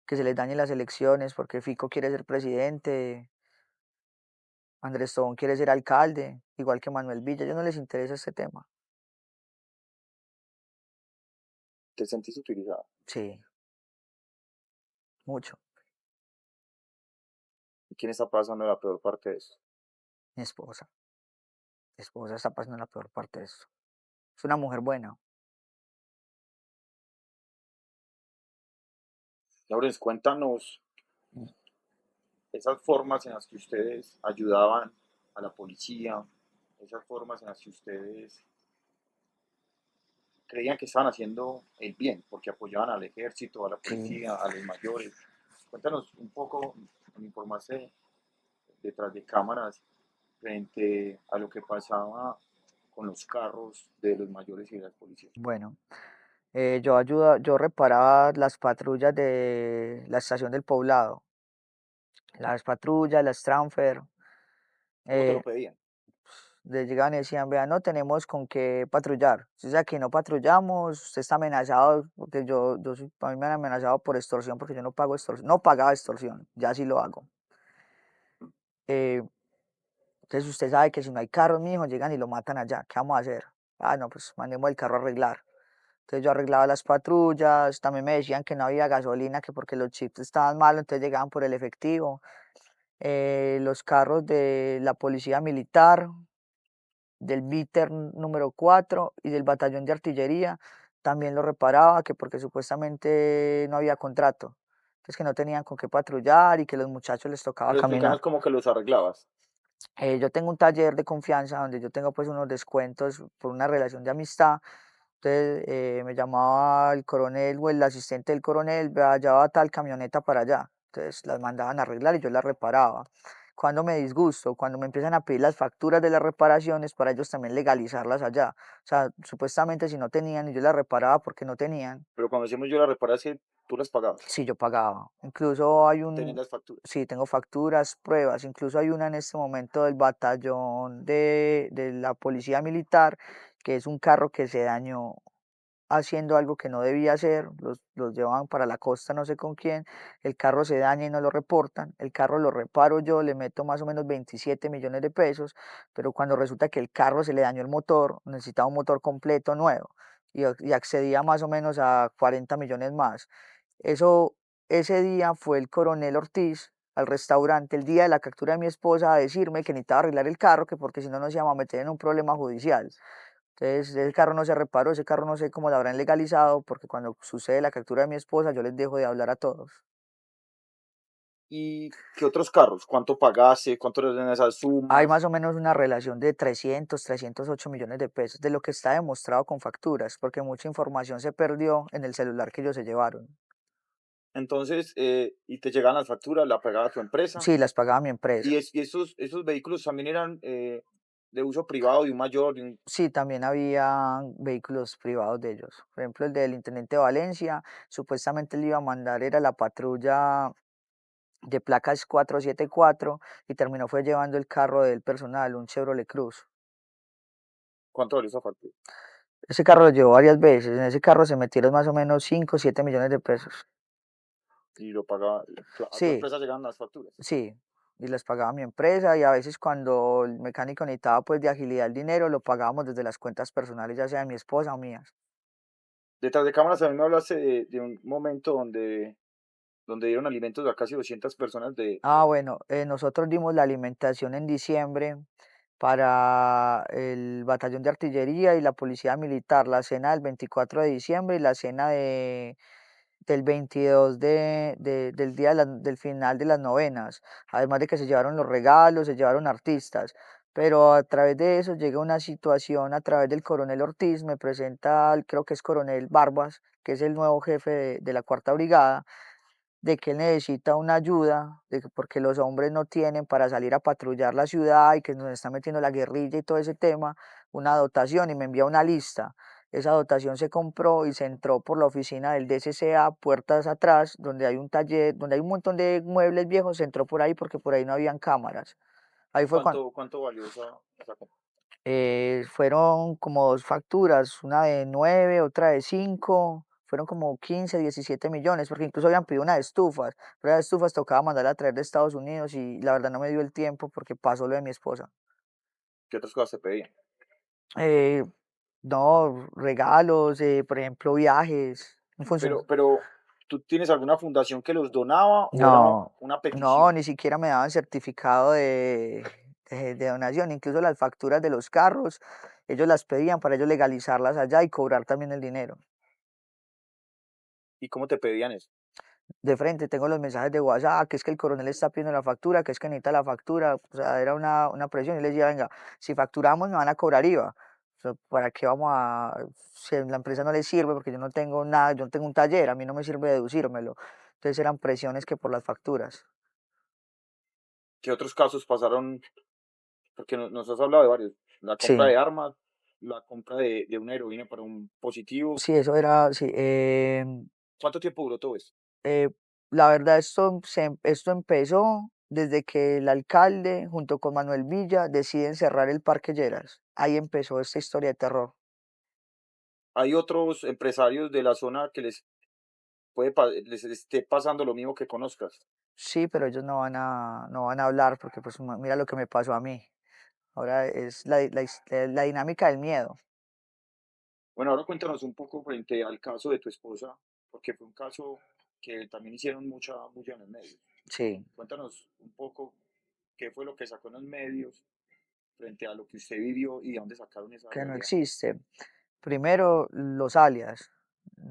que se les dañen las elecciones porque Fico quiere ser presidente, Andrés Tobón quiere ser alcalde, igual que Manuel Villa. A ellos no les interesa este tema. ¿Te sentís utilizada? Sí, mucho. ¿Y quién está pasando la peor parte de eso? Mi esposa. Mi esposa está pasando la peor parte de esto. Es una mujer buena. Laurenz, cuéntanos esas formas en las que ustedes ayudaban a la policía, esas formas en las que ustedes creían que estaban haciendo el bien, porque apoyaban al ejército, a la Sí. policía, a los mayores. Cuéntanos un poco, me informaste detrás de cámaras frente a lo que pasaba con los carros de los mayores y de las policías. Bueno, yo reparaba las patrullas de la estación del Poblado. Las patrullas, las transfer. ¿Cómo te eh, lo pedían? Les llegaban y decían, vea, no tenemos con qué patrullar. Si es aquí no patrullamos, usted está amenazado, porque a mí me han amenazado por extorsión, porque yo no pago extorsión, no pagaba extorsión, ya sí lo hago. Eh, entonces usted sabe que si no hay carros, mijo, llegan y lo matan allá, ¿qué vamos a hacer? Ah, no, pues mandemos el carro a arreglar. Entonces yo arreglaba las patrullas, también me decían que no había gasolina, que porque los chips estaban malos, entonces llegaban por el efectivo. Los carros de la policía militar, del BITER número 4 y del batallón de artillería, también lo reparaba, que porque supuestamente no había contrato, entonces que no tenían con qué patrullar y que los muchachos les tocaba Pero caminar. explícanos cómo que los arreglabas. Yo tengo un taller de confianza donde yo tengo pues unos descuentos por una relación de amistad. Entonces me llamaba el coronel o el asistente del coronel, vea, ya va tal camioneta para allá. Entonces las mandaban a arreglar y yo las reparaba. Cuando me disgusto, cuando me empiezan a pedir las facturas de las reparaciones para ellos también legalizarlas allá. O sea, supuestamente si no tenían y yo las reparaba porque no tenían, Pero cuando decimos yo la reparación, tú las pagabas. sí, yo pagaba. Incluso hay Tenés un, las facturas. sí, tengo facturas, pruebas. Incluso hay una en este momento del batallón de la policía militar, que es un carro que se dañó haciendo algo que no debía hacer, los llevan para la costa no sé con quién, el carro se daña y no lo reportan, el carro lo reparo yo, le meto más o menos 27 millones de pesos, pero cuando resulta que el carro se le dañó el motor, necesitaba un motor completo nuevo y accedía más o menos a 40 millones más. Eso, ese día fue el coronel Ortiz al restaurante el día de la captura de mi esposa a decirme que necesitaba arreglar el carro, que porque si no nos íbamos a meter en un problema judicial. Entonces, ese carro no se reparó, ese carro no sé cómo lo habrán legalizado, porque cuando sucede la captura de mi esposa, yo les dejo de hablar a todos. ¿Y qué otros carros? ¿Cuánto pagaste? ¿Cuánto eran esas Hay sumas? más o menos una relación de 308 millones de pesos, de lo que está demostrado con facturas, porque mucha información se perdió en el celular que ellos se llevaron. Entonces, y te llegan las facturas, la pagaba tu empresa. Sí, las pagaba mi empresa. Y esos vehículos también eran de uso privado de un mayor, Sí, también había vehículos privados de ellos. Por ejemplo, el del intendente de Valencia, supuestamente le iba a mandar, era la patrulla de placas 474 y terminó fue llevando el carro del personal, un Chevrolet Cruz. ¿cuánto valió esa factura? Ese carro lo llevó varias veces, en ese carro se metieron más o menos 5 o 7 millones de pesos. Y lo pagaba, a tu Sí, empresa llegan las facturas. sí, y las pagaba mi empresa y a veces cuando el mecánico necesitaba pues de agilidad el dinero, lo pagábamos desde las cuentas personales, ya sea de mi esposa o mías. Detrás de cámaras también me hablaste de un momento donde dieron alimentos a casi 200 personas Ah, bueno, nosotros dimos la alimentación en diciembre para el batallón de artillería y la policía militar, la cena del 24 de diciembre y la cena del 22 del día del final de las novenas, además de que se llevaron los regalos, se llevaron artistas, pero a través de eso llega una situación, a través del coronel Ortiz, me presenta, creo que es coronel Barbas, que es el nuevo jefe de la cuarta brigada, de que él necesita una ayuda, porque los hombres no tienen para salir a patrullar la ciudad y que nos está metiendo la guerrilla y todo ese tema, una dotación y me envía una lista. Esa dotación se compró y se entró por la oficina del DCCA, puertas atrás, donde hay un taller, donde hay un montón de muebles viejos, se entró por ahí porque por ahí no habían cámaras. Ahí y fue cuando cuánto valió esa compra. fueron como dos facturas, una de 9, otra de 5, fueron como 15, 17 millones, porque incluso habían pedido una de estufas, pero las estufas tocaba mandar a traer de Estados Unidos y la verdad no me dio el tiempo porque pasó lo de mi esposa. ¿Qué otras cosas te pedían? Eh, no, regalos, por ejemplo, viajes, en función. Pero, ¿tú tienes alguna fundación que los donaba o era No, una no, petición? ni siquiera me daban certificado de donación, incluso las facturas de los carros, ellos las pedían para ellos legalizarlas allá y cobrar también el dinero. ¿Y cómo te pedían eso? De frente, tengo los mensajes de WhatsApp, que es que el coronel está pidiendo la factura, que es que necesita la factura, o sea, era una presión, y les decía, venga, si facturamos me van a cobrar IVA, o sea, ¿para qué vamos a, si a la empresa no le sirve, porque yo no tengo nada, yo no tengo un taller, a mí no me sirve deducírmelo, entonces eran presiones que por las facturas. ¿Qué otros casos pasaron? Porque nos has hablado de varios. La compra Sí, de armas, la compra de una heroína para un positivo. sí, eso era, sí, ¿Cuánto tiempo duró todo esto? eh, la verdad esto empezó desde que el alcalde, junto con Manuel Villa, deciden cerrar el Parque Lleras, ahí empezó esta historia de terror. ¿Hay otros empresarios de la zona que les esté pasando lo mismo que conozcas? Sí, pero ellos no van a hablar porque pues mira lo que me pasó a mí. Ahora es la dinámica del miedo. Bueno, ahora cuéntanos un poco frente al caso de tu esposa, porque fue un caso que también hicieron mucha bulla en los medios. Sí, Cuéntanos un poco qué fue lo que sacó en los medios frente a lo que usted vivió y de dónde sacaron esa que no realidad. existe. Primero, los alias.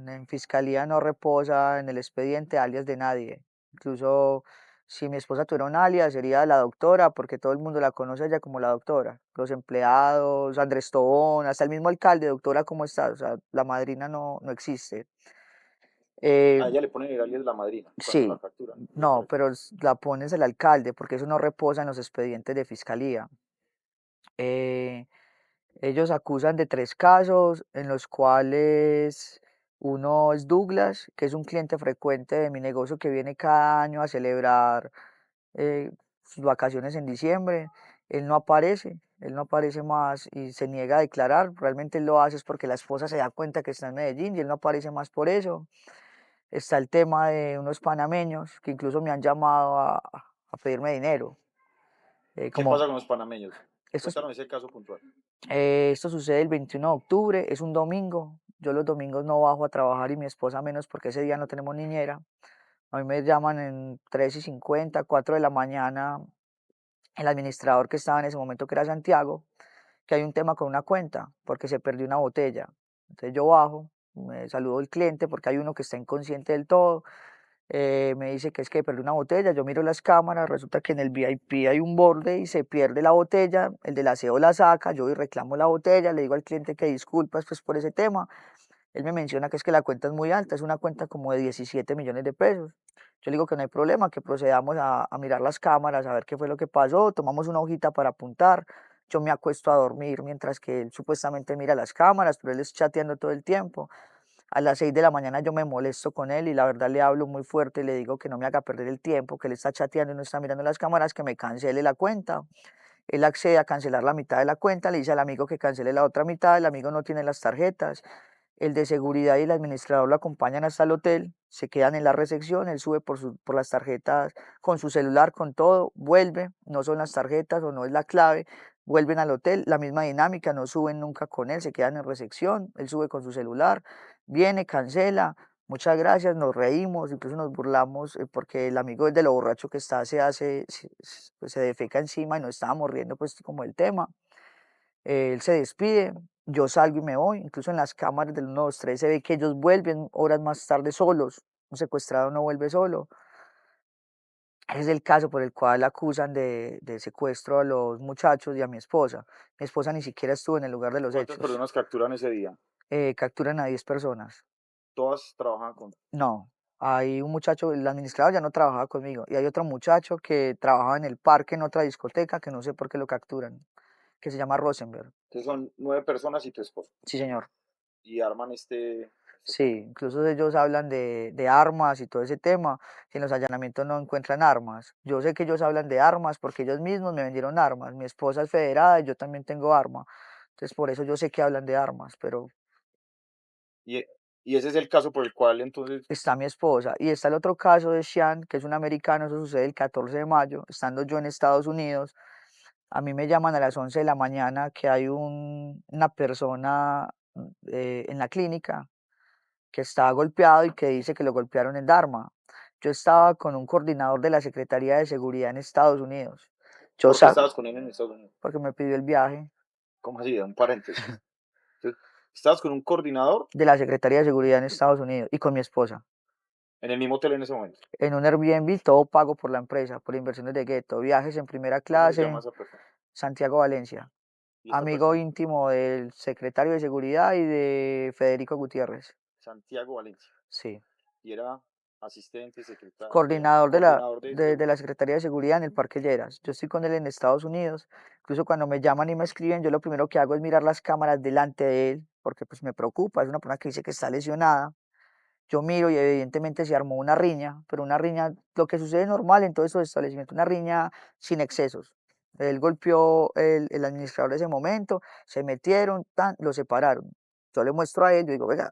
En fiscalía no reposa en el expediente alias de nadie. Incluso si mi esposa tuviera un alias, sería la doctora, porque todo el mundo la conoce a ella como la doctora. Los empleados, Andrés Tobón, hasta el mismo alcalde, doctora, ¿cómo está? O sea, la madrina no existe. Eh, A ella le ponen el alias de la madrina cuando la Sí, capturan y le no, aparece. pero la pones el alcalde porque eso no reposa en los expedientes de fiscalía. Eh, Ellos acusan de 3 casos en los cuales uno es Douglas, que es un cliente frecuente de mi negocio que viene cada año a celebrar sus vacaciones en diciembre. Él no aparece más y se niega a declarar. Realmente él lo hace es porque la esposa se da cuenta que está en Medellín y él no aparece más por eso. Está el tema de unos panameños que incluso me han llamado a pedirme dinero. ¿Qué Como pasa con los panameños? esto, Cuéntanos ese caso puntual. esto sucede el 21 de octubre, es un domingo. Yo los domingos no bajo a trabajar y mi esposa menos porque ese día no tenemos niñera. A mí me llaman en 3:50, 4 de la mañana, el administrador que estaba en ese momento, que era Santiago, que hay un tema con una cuenta, porque se perdió una botella. Entonces yo bajo, me saludo el cliente porque hay uno que está inconsciente del todo, me dice que es que perdió una botella, yo miro las cámaras, resulta que en el VIP hay un borde y se pierde la botella, el del aseo la saca, yo voy y reclamo la botella, le digo al cliente que disculpas pues por ese tema, él me menciona que es que la cuenta es muy alta, es una cuenta como de 17 millones de pesos. Yo le digo que no hay problema, que procedamos a mirar las cámaras, a ver qué fue lo que pasó, tomamos una hojita para apuntar, yo me acuesto a dormir mientras que él supuestamente mira las cámaras, pero él es chateando todo el tiempo. A las 6 de la mañana yo me molesto con él y la verdad le hablo muy fuerte y le digo que no me haga perder el tiempo, que él está chateando y no está mirando las cámaras, que me cancele la cuenta. Él accede a cancelar la mitad de la cuenta, le dice al amigo que cancele la otra mitad, el amigo no tiene las tarjetas. El de seguridad y el administrador lo acompañan hasta el hotel, se quedan en la recepción, él sube por las tarjetas con su celular, con todo, vuelve, no son las tarjetas o no es la clave, vuelven al hotel, la misma dinámica, no suben nunca con él, se quedan en recepción, él sube con su celular, viene, cancela, muchas gracias, nos reímos, incluso nos burlamos porque el amigo de lo borracho que está pues, se defeca encima y nos estábamos riendo pues como el tema. Él se despide, yo salgo y me voy, incluso en las cámaras del 123 se ve que ellos vuelven horas más tarde solos, un secuestrado no vuelve solo. Ese es el caso por el cual acusan de secuestro a los muchachos y a mi esposa. Mi esposa ni siquiera estuvo en el lugar de los ¿Cuántas hechos. personas capturan ese día? Capturan a 10 personas. Todas trabajan con... No, hay un muchacho, el administrador ya no trabajaba conmigo, y hay otro muchacho que trabajaba en el parque en otra discoteca, que no sé por qué lo capturan, que se llama Rosenberg. Entonces son 9 personas y tu esposa. Sí, señor. Y arman este Sí, cuento. incluso ellos hablan de armas y todo ese tema, que en los allanamientos no encuentran armas. Yo sé que ellos hablan de armas porque ellos mismos me vendieron armas. Mi esposa es federada y yo también tengo arma. Entonces por eso yo sé que hablan de armas, pero Y, y ese es el caso por el cual entonces... está mi esposa. Y está el otro caso de Sean, que es un americano, eso sucede el 14 de mayo, estando yo en Estados Unidos. A mí me llaman a las 11 de la mañana que hay una persona en la clínica que está golpeado y que dice que lo golpearon en Dharma. Yo estaba con un coordinador de la Secretaría de Seguridad en Estados Unidos. Yo ¿Por qué sa- estabas con él en Estados Unidos? porque me pidió el viaje ¿Cómo así? Un paréntesis. Entonces, estabas con un coordinador de la Secretaría de Seguridad en Estados Unidos y con mi esposa. en el mismo hotel en ese momento. En un Airbnb, todo pago por la empresa, por inversiones de Gueto, viajes en primera ¿Cómo se llama clase, esa persona? Santiago Valencia, Y esta amigo persona, íntimo del secretario de Seguridad y de Federico Gutiérrez. Santiago Valencia. Sí. Y era asistente, secretario, Coordinador de la, coordinador de de seguridad. la Secretaría de Seguridad en el Parque Lleras. Yo estoy con él en Estados Unidos. Incluso cuando me llaman y me escriben, yo lo primero que hago es mirar las cámaras delante de él, porque pues me preocupa. Es una persona que dice que está lesionada. Yo miro y evidentemente se armó una riña, pero una riña, lo que sucede normal en todos estos establecimientos, una riña sin excesos. Él golpeó el administrador de ese momento, se metieron, tan, lo separaron. Yo le muestro a él, yo digo, venga,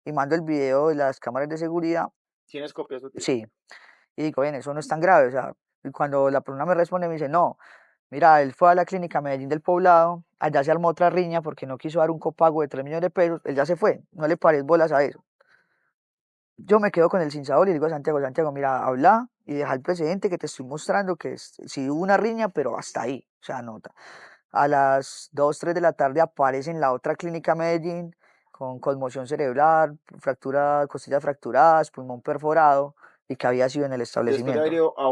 y mando el video de las cámaras de seguridad. ¿Tienes copias de Sí, y digo, bien, eso no es tan grave, o sea, y cuando la persona me responde, me dice, no, mira, él fue a la clínica Medellín del Poblado, allá se armó otra riña porque no quiso dar un copago de 3 millones de pesos, él ya se fue, no le pares bolas a eso. Yo me quedo con el sinsabor y le digo a Santiago, Santiago, mira, habla y deja el precedente que te estoy mostrando, que sí hubo una riña, pero hasta ahí, o sea, nota. A las 2 3 de la tarde aparece en la otra clínica Medellín con conmoción cerebral, fractura, costillas fracturadas, pulmón perforado y que había sido en el después de haber establecimiento. ido a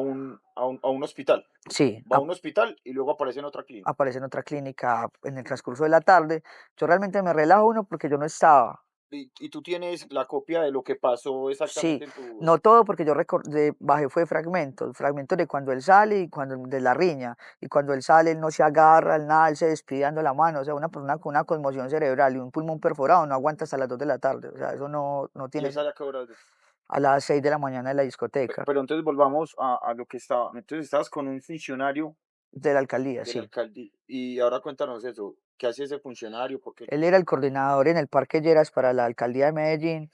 un hospital. Sí, Va a un hospital y luego aparece en otra clínica. aparece en otra clínica en el transcurso de la tarde. Yo realmente me relajo uno porque yo no estaba. Y tú tienes la copia de lo que pasó Sí, exactamente en tu... no todo porque yo recordé, bajé fue fragmentos de cuando él sale y cuando de la riña. Y cuando él sale, él no se agarra, él nada, él se despide dando la mano. O sea, una persona con una conmoción cerebral y un pulmón perforado no aguanta hasta las 2 de la tarde. O sea, eso no Y tiene él sale a qué hora. a las 6 de la mañana de la discoteca, Pero entonces volvamos a lo que estaba. Entonces estabas con un funcionario de la alcaldía, de la sí. alcaldía. Y ahora cuéntanos eso. ¿Qué hace ese funcionario? ¿Por qué? Él era el coordinador en el Parque Lleras para la alcaldía de Medellín.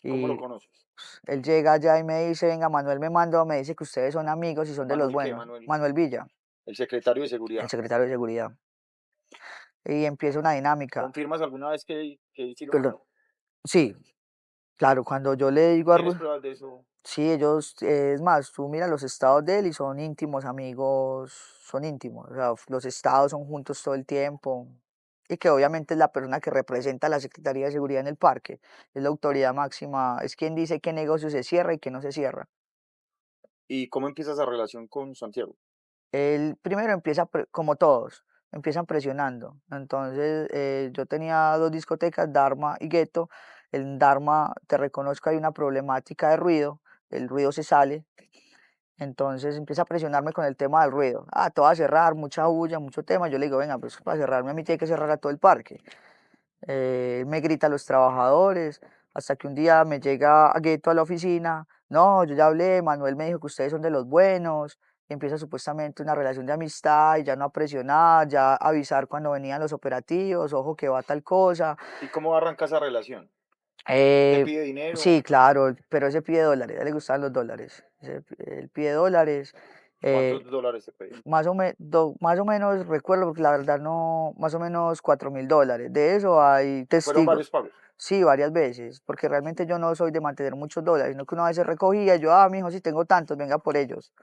¿Cómo lo Y conoces? él llega allá y me dice, venga, Manuel me mandó, me dice que ustedes son amigos y son de los Manuel qué, buenos. Manuel, Manuel Villa, el secretario de el seguridad. secretario de Seguridad. Y empieza una dinámica. ¿Confirmas alguna vez que sí lo Perdón. mandó? Sí, claro, cuando yo le digo a ¿Tienes pruebas de eso? sí, ellos, es más, tú miras los estados de él y son íntimos amigos, son íntimos. O sea, los estados son juntos todo el tiempo. y que obviamente es la persona que representa a la Secretaría de Seguridad en el parque, es la autoridad máxima, es quien dice qué negocio se cierra y qué no se cierra. ¿Y cómo empieza esa relación con Santiago? Él primero empieza, como todos, empiezan presionando. Entonces, yo tenía dos discotecas, Dharma y Gueto. En Dharma, te reconozco, hay una problemática de ruido, el ruido se sale, entonces empieza a presionarme con el tema del ruido. Ah, te vas a cerrar, mucha bulla, mucho tema. Yo le digo, venga, pues para cerrarme a mí tiene que cerrar a todo el parque. Me grita a los trabajadores, hasta que un día me llega a Gueto a la oficina. No, yo ya hablé, Manuel me dijo que ustedes son de los buenos. Y empieza supuestamente una relación de amistad y ya no a presionar, ya a avisar cuando venían los operativos, ojo que va tal cosa. ¿Y cómo arranca esa relación? ¿Te Eh, pide dinero? sí, claro, pero ese pide dólares, a él le gustan los dólares. Él pide dólares. ¿Cuántos eh, dólares te pedía? más o menos recuerdo, porque la verdad no, más o menos $4.000. De eso hay Fueron testigos. varios pagos. Sí, varias veces, porque realmente yo no soy de mantener muchos dólares, sino que una vez se recogía, yo, mijo, si tengo tantos, venga por ellos.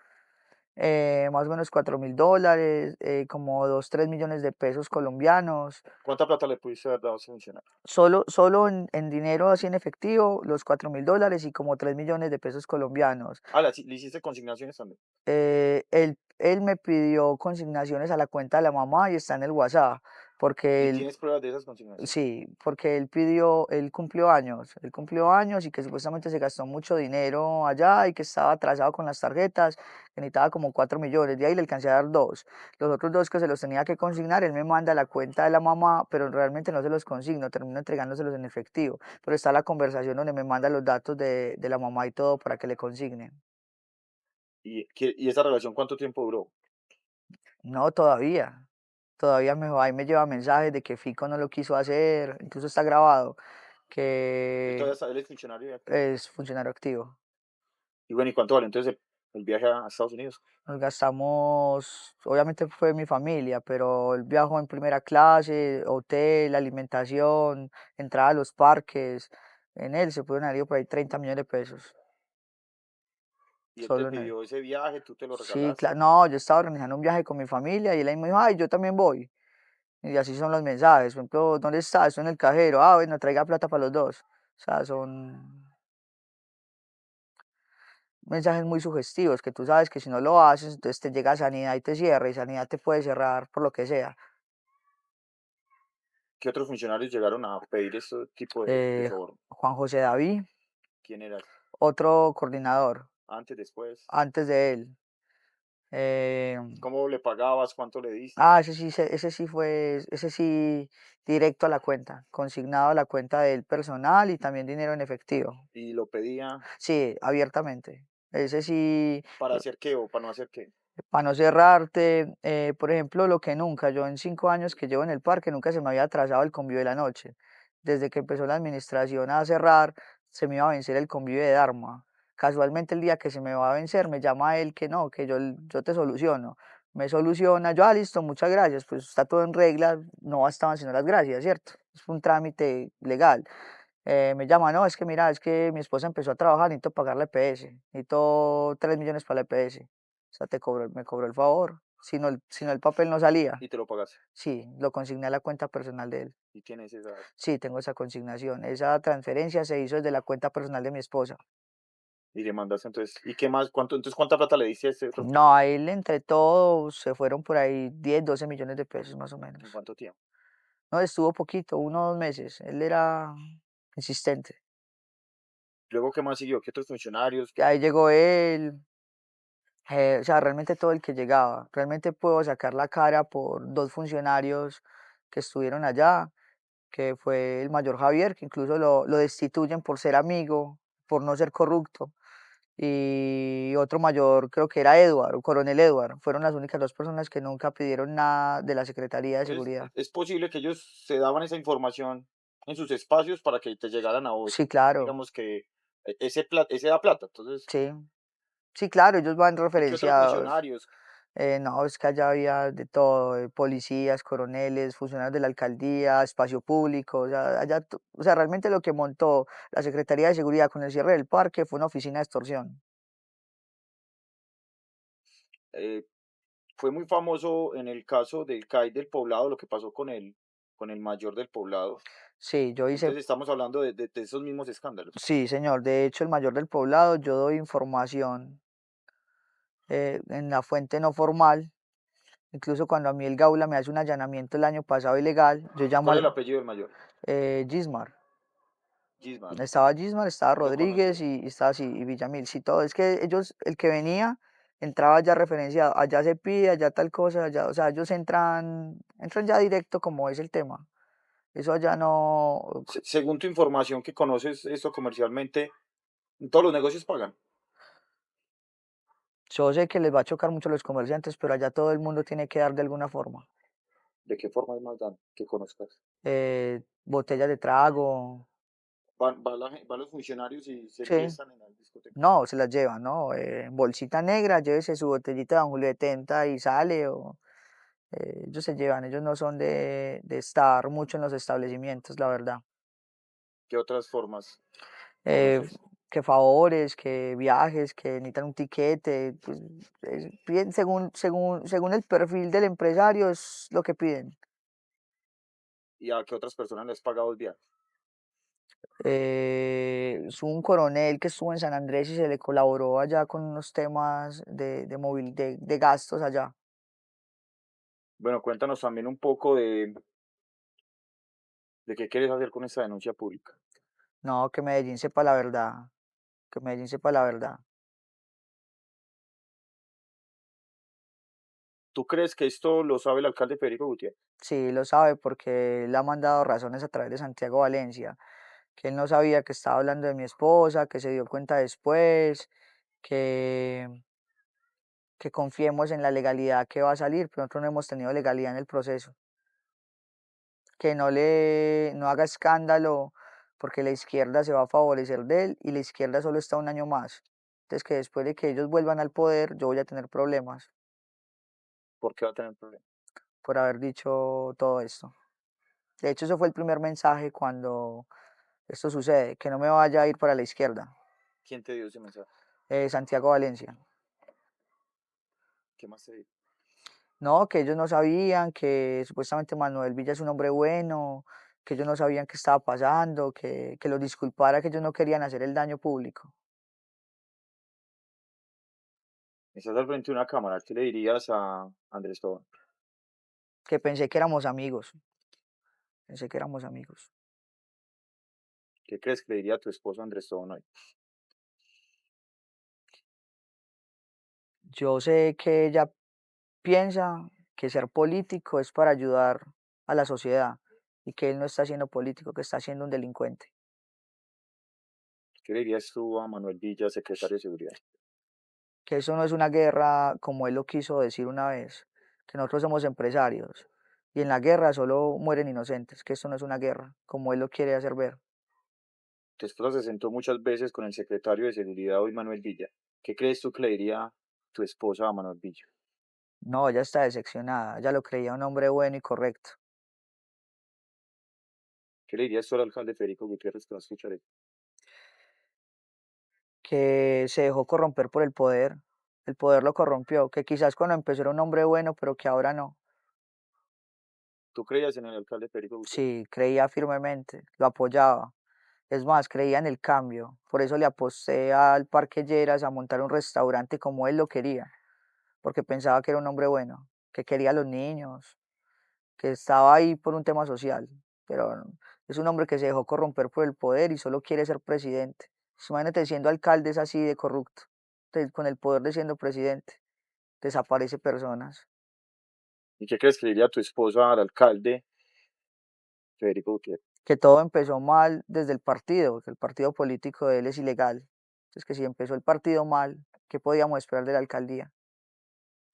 Más o menos $4.000, como 2, 3 millones de pesos colombianos. ¿Cuánta plata le pudiste haber dado a ese funcionario? Solo en dinero así en efectivo, los $4.000 y como 3 millones de pesos colombianos. Ah, le hiciste consignaciones también. Él me pidió consignaciones a la cuenta de la mamá y está en el WhatsApp, porque ¿Y él, tienes pruebas de esas consignaciones? sí, porque él cumplió años y que supuestamente se gastó mucho dinero allá y que estaba atrasado con las tarjetas, que necesitaba como 4 millones, de ahí le alcancé a dar dos. Los otros dos que se los tenía que consignar, él me manda a la cuenta de la mamá, pero realmente no se los consigno, termino entregándoselos en efectivo, pero está la conversación donde me manda los datos de la mamá y todo para que le consignen. ¿Y esa relación cuánto tiempo duró? No, todavía ahí me lleva mensajes de que Fico no lo quiso hacer, incluso está grabado, que Él es funcionario y activo. es funcionario activo. Y bueno, ¿y cuánto vale entonces el viaje a Estados Unidos? Nos gastamos, obviamente fue mi familia, pero el viaje en primera clase, hotel, alimentación, entrada a los parques, en él se pueden haber ido por ahí 30 millones de pesos, Y él te solo en él. pidió ese viaje, tú te lo Sí, regalaste. claro, no, yo estaba organizando un viaje con mi familia y él ahí me dijo, ay, yo también voy. Y así son los mensajes. Por ejemplo, ¿dónde estás? Estoy en el cajero. Ah, bueno, traiga plata para los dos. O sea, son mensajes muy sugestivos que tú sabes que si no lo haces, entonces te llega Sanidad y te cierra, y Sanidad te puede cerrar por lo que sea. ¿Qué otros funcionarios llegaron a pedir este tipo de soborno? Juan José David, ¿Quién era? otro coordinador, Antes, después. antes de él. Eh, ¿Cómo le pagabas? ¿Cuánto le diste? ese sí directo a la cuenta, consignado a la cuenta del personal y también dinero en efectivo. Y lo pedía Sí, abiertamente. Ese sí, para hacer qué o para no hacer qué. para no cerrarte, por ejemplo, lo que nunca, yo en 5 años que llevo en el parque, nunca se me había atrasado el convivio de la noche. Desde que empezó la administración a cerrar, se me iba a vencer el convivio de Dharma. Casualmente el día que se me va a vencer, me llama él que no, que yo te soluciono. Me soluciona, yo, listo, muchas gracias, pues está todo en regla, no bastaban sino las gracias, ¿cierto? Es un trámite legal. Me llama, no, es que mira, es que mi esposa empezó a trabajar, necesito pagarle EPS, necesito 3 millones para la EPS. O sea, me cobró el favor. Si no el papel no salía. Y te lo pagaste. Sí, lo consigné a la cuenta personal de él. Y tienes esa. Sí, tengo esa consignación. Esa transferencia se hizo desde la cuenta personal de mi esposa. Y le mandaste entonces. ¿Y qué más? Entonces, ¿cuánta plata le diste a este otro No, funcionario? a él entre todos se fueron por ahí 10, 12 millones de pesos más o ¿En menos. cuánto tiempo? No, estuvo poquito, 1 o 2 meses. Él era insistente. Luego, ¿qué más siguió? ¿Qué otros funcionarios? Ahí llegó él, o sea, realmente todo el que llegaba. Realmente puedo sacar la cara por dos funcionarios que estuvieron allá, que fue el mayor Javier, que incluso lo destituyen por ser amigo, por no ser corrupto, y otro mayor, creo que era Edward, o coronel Edward. Fueron las únicas dos personas que nunca pidieron nada de la Secretaría de Seguridad. Es posible que ellos se daban esa información en sus espacios para que te llegaran a vos. Sí, claro, Digamos que ese da plata. Entonces, sí, sí, claro, ellos van ¿y qué otros referenciados. funcionarios? No, es que allá había de todo, policías, coroneles, funcionarios de la alcaldía, espacio público, o sea, o sea, realmente lo que montó la Secretaría de Seguridad con el cierre del parque fue una oficina de extorsión. Fue muy famoso en el caso del CAI del Poblado lo que pasó con él. con el mayor del poblado. Sí, yo hice, Entonces estamos hablando de esos mismos escándalos. sí, señor, de hecho, el mayor del poblado, yo doy información en la fuente no formal. Incluso cuando a mí el Gaula me hace un allanamiento el año pasado ilegal, yo llamo ¿Cuál es al el apellido del mayor? Gismar. Gismar, Estaba Gismar, estaba lo Rodríguez conozco. y estaba así, y Villamil, sí, todo. Es que ellos, el que venía, entraba ya referenciado, allá se pide, allá tal cosa, allá, o sea, ellos entran ya directo como es el tema. Eso allá no, Según tu información que conoces esto comercialmente, todos los negocios pagan. yo sé que les va a chocar mucho a los comerciantes, pero allá todo el mundo tiene que dar de alguna forma. ¿De qué forma es más dan que conozcas? Botellas de trago, Van los funcionarios y se sí, enfiestan en la discoteca. no, se las llevan, ¿no? Bolsita negra, llévese su botellita de Don Julio de Tenta y sale, o ellos se llevan, ellos no son de estar mucho en los establecimientos, la verdad. ¿Qué otras formas Eh, conoces? que favores, que viajes, que necesitan un tiquete, pues, según el perfil del empresario es lo que piden. ¿Y a qué otras personas les has pagado el viaje? Es un coronel que estuvo en San Andrés y se le colaboró allá con unos temas de gastos allá. Bueno, cuéntanos también un poco de qué quieres hacer con esta denuncia pública. No, que Medellín sepa la verdad, que Medellín sepa la verdad. ¿Tú crees que esto lo sabe el alcalde Federico Gutiérrez? Sí, lo sabe porque le ha mandado razones a través de Santiago Valencia, que él no sabía que estaba hablando de mi esposa, que se dio cuenta después, que, que confiemos en la legalidad que va a salir, pero nosotros no hemos tenido legalidad en el proceso. Que no haga escándalo porque la izquierda se va a favorecer de él y la izquierda solo está un año más. Entonces que después de que ellos vuelvan al poder, yo voy a tener problemas ¿Por qué va a tener problemas? por haber dicho todo esto. De hecho, ese fue el primer mensaje cuando esto sucede, que no me vaya a ir para la izquierda. ¿Quién te dio ese mensaje? Santiago Valencia. ¿Qué más te dijo? No, que ellos no sabían, que supuestamente Manuel Villa es un hombre bueno, que ellos no sabían qué estaba pasando, que los disculpara, que ellos no querían hacer el daño público. Estás al frente de una cámara, ¿qué le dirías a Andrés Tobón? Que pensé que éramos amigos, pensé que éramos amigos. ¿Qué crees que le diría a tu esposo Andrés Tobón hoy? Yo sé que ella piensa que ser político es para ayudar a la sociedad y que él no está siendo político, que está siendo un delincuente. ¿Qué le dirías tú a Manuel Villa, secretario de Seguridad? Que eso no es una guerra como él lo quiso decir una vez, que nosotros somos empresarios y en la guerra solo mueren inocentes, que esto no es una guerra como él lo quiere hacer ver. Tu esposa se sentó muchas veces con el secretario de Seguridad hoy, Manuel Villa. ¿Qué crees tú que le diría tu esposa a Manuel Villa? No, ella está decepcionada, ella lo creía un hombre bueno y correcto, ¿Qué le dirías tú al alcalde Federico Gutiérrez que va a escuchar esto? que se dejó corromper por el poder lo corrompió, que quizás cuando empezó era un hombre bueno, pero que ahora no. ¿Tú creías en el alcalde Federico Gutiérrez? Sí, creía firmemente, lo apoyaba. Es más, creía en el cambio. Por eso le aposté al Parque Lleras a montar un restaurante como él lo quería, porque pensaba que era un hombre bueno, que quería a los niños, que estaba ahí por un tema social. Pero es un hombre que se dejó corromper por el poder y solo quiere ser presidente. Imagínate siendo alcalde es así de corrupto, con el poder de siendo presidente, desaparece personas. ¿Y qué crees que le diría tu esposa al alcalde Federico Gutiérrez? Que todo empezó mal desde el partido, que el partido político de él es ilegal. Entonces, que si empezó el partido mal, ¿qué podíamos esperar de la alcaldía?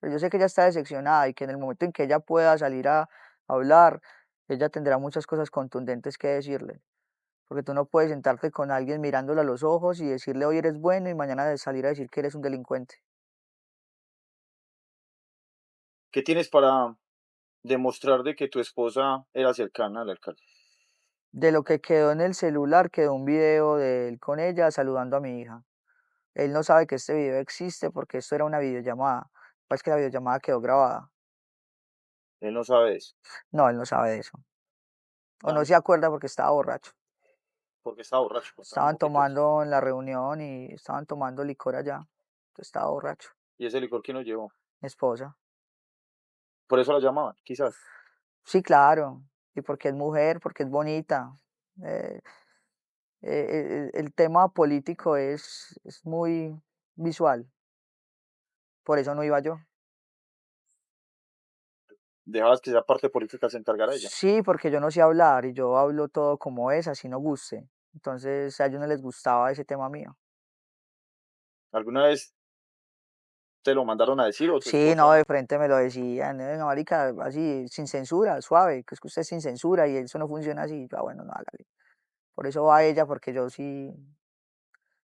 Pero yo sé que ella está decepcionada y que en el momento en que ella pueda salir a hablar, ella tendrá muchas cosas contundentes que decirle. Porque tú no puedes sentarte con alguien mirándolo a los ojos y decirle hoy eres bueno y mañana salir a decir que eres un delincuente. ¿Qué tienes para demostrar de que tu esposa era cercana al alcalde? De lo que quedó en el celular, quedó un video de él con ella saludando a mi hija. Él no sabe que este video existe porque esto era una videollamada. Pues que la videollamada quedó grabada. Él no sabe de eso. No, él no sabe de eso. O no Ah, se acuerda porque estaba borracho. porque estaba borracho. Contame un Estaban poquito eso. tomando en la reunión y estaban tomando licor allá. Entonces estaba borracho. ¿Y ese licor quién lo llevó? Mi esposa. Por eso la llamaban, quizás. Sí, claro. Y porque es mujer, porque es bonita. Eh, el tema político es muy visual. Por eso no iba yo. Dejabas que esa parte política se encargara ella. Sí, porque yo no sé hablar y yo hablo todo como es, así no guste. Entonces a ellos no les gustaba ese tema mío. ¿Alguna vez te lo mandaron a decir o tu Sí, no, esposa? de frente me lo decían, no, marica, así, sin censura, suave, que es que usted es sin censura y eso no funciona así. Yo, bueno, no, hágale. Por eso va ella, porque yo sí,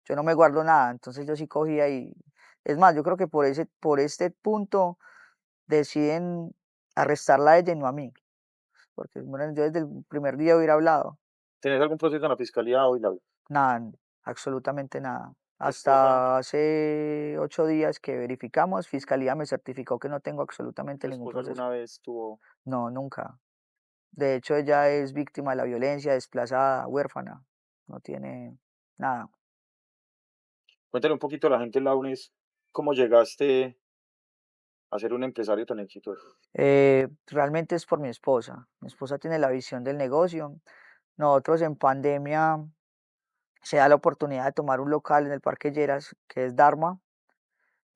yo no me guardo nada, entonces yo sí cogía y, es más, yo creo que por este punto deciden arrestarla a ella y no a mí, porque bueno, yo desde el primer día hubiera hablado, ¿Tenés algún proceso en la fiscalía hoy, Laura? nada, absolutamente nada. ¿Tu esposa? Hasta hace 8 días que verificamos, Fiscalía me certificó que no tengo ¿Tu absolutamente ningún esposa proceso. alguna vez tuvo? No, nunca. De hecho, ella es víctima de la violencia, desplazada, huérfana, no tiene nada. Cuéntale un poquito a la gente, Launes, cómo llegaste a ser un empresario tan exitoso. Realmente es por mi esposa. Mi esposa tiene la visión del negocio. Nosotros en pandemia se da la oportunidad de tomar un local en el Parque Lleras, que es Dharma.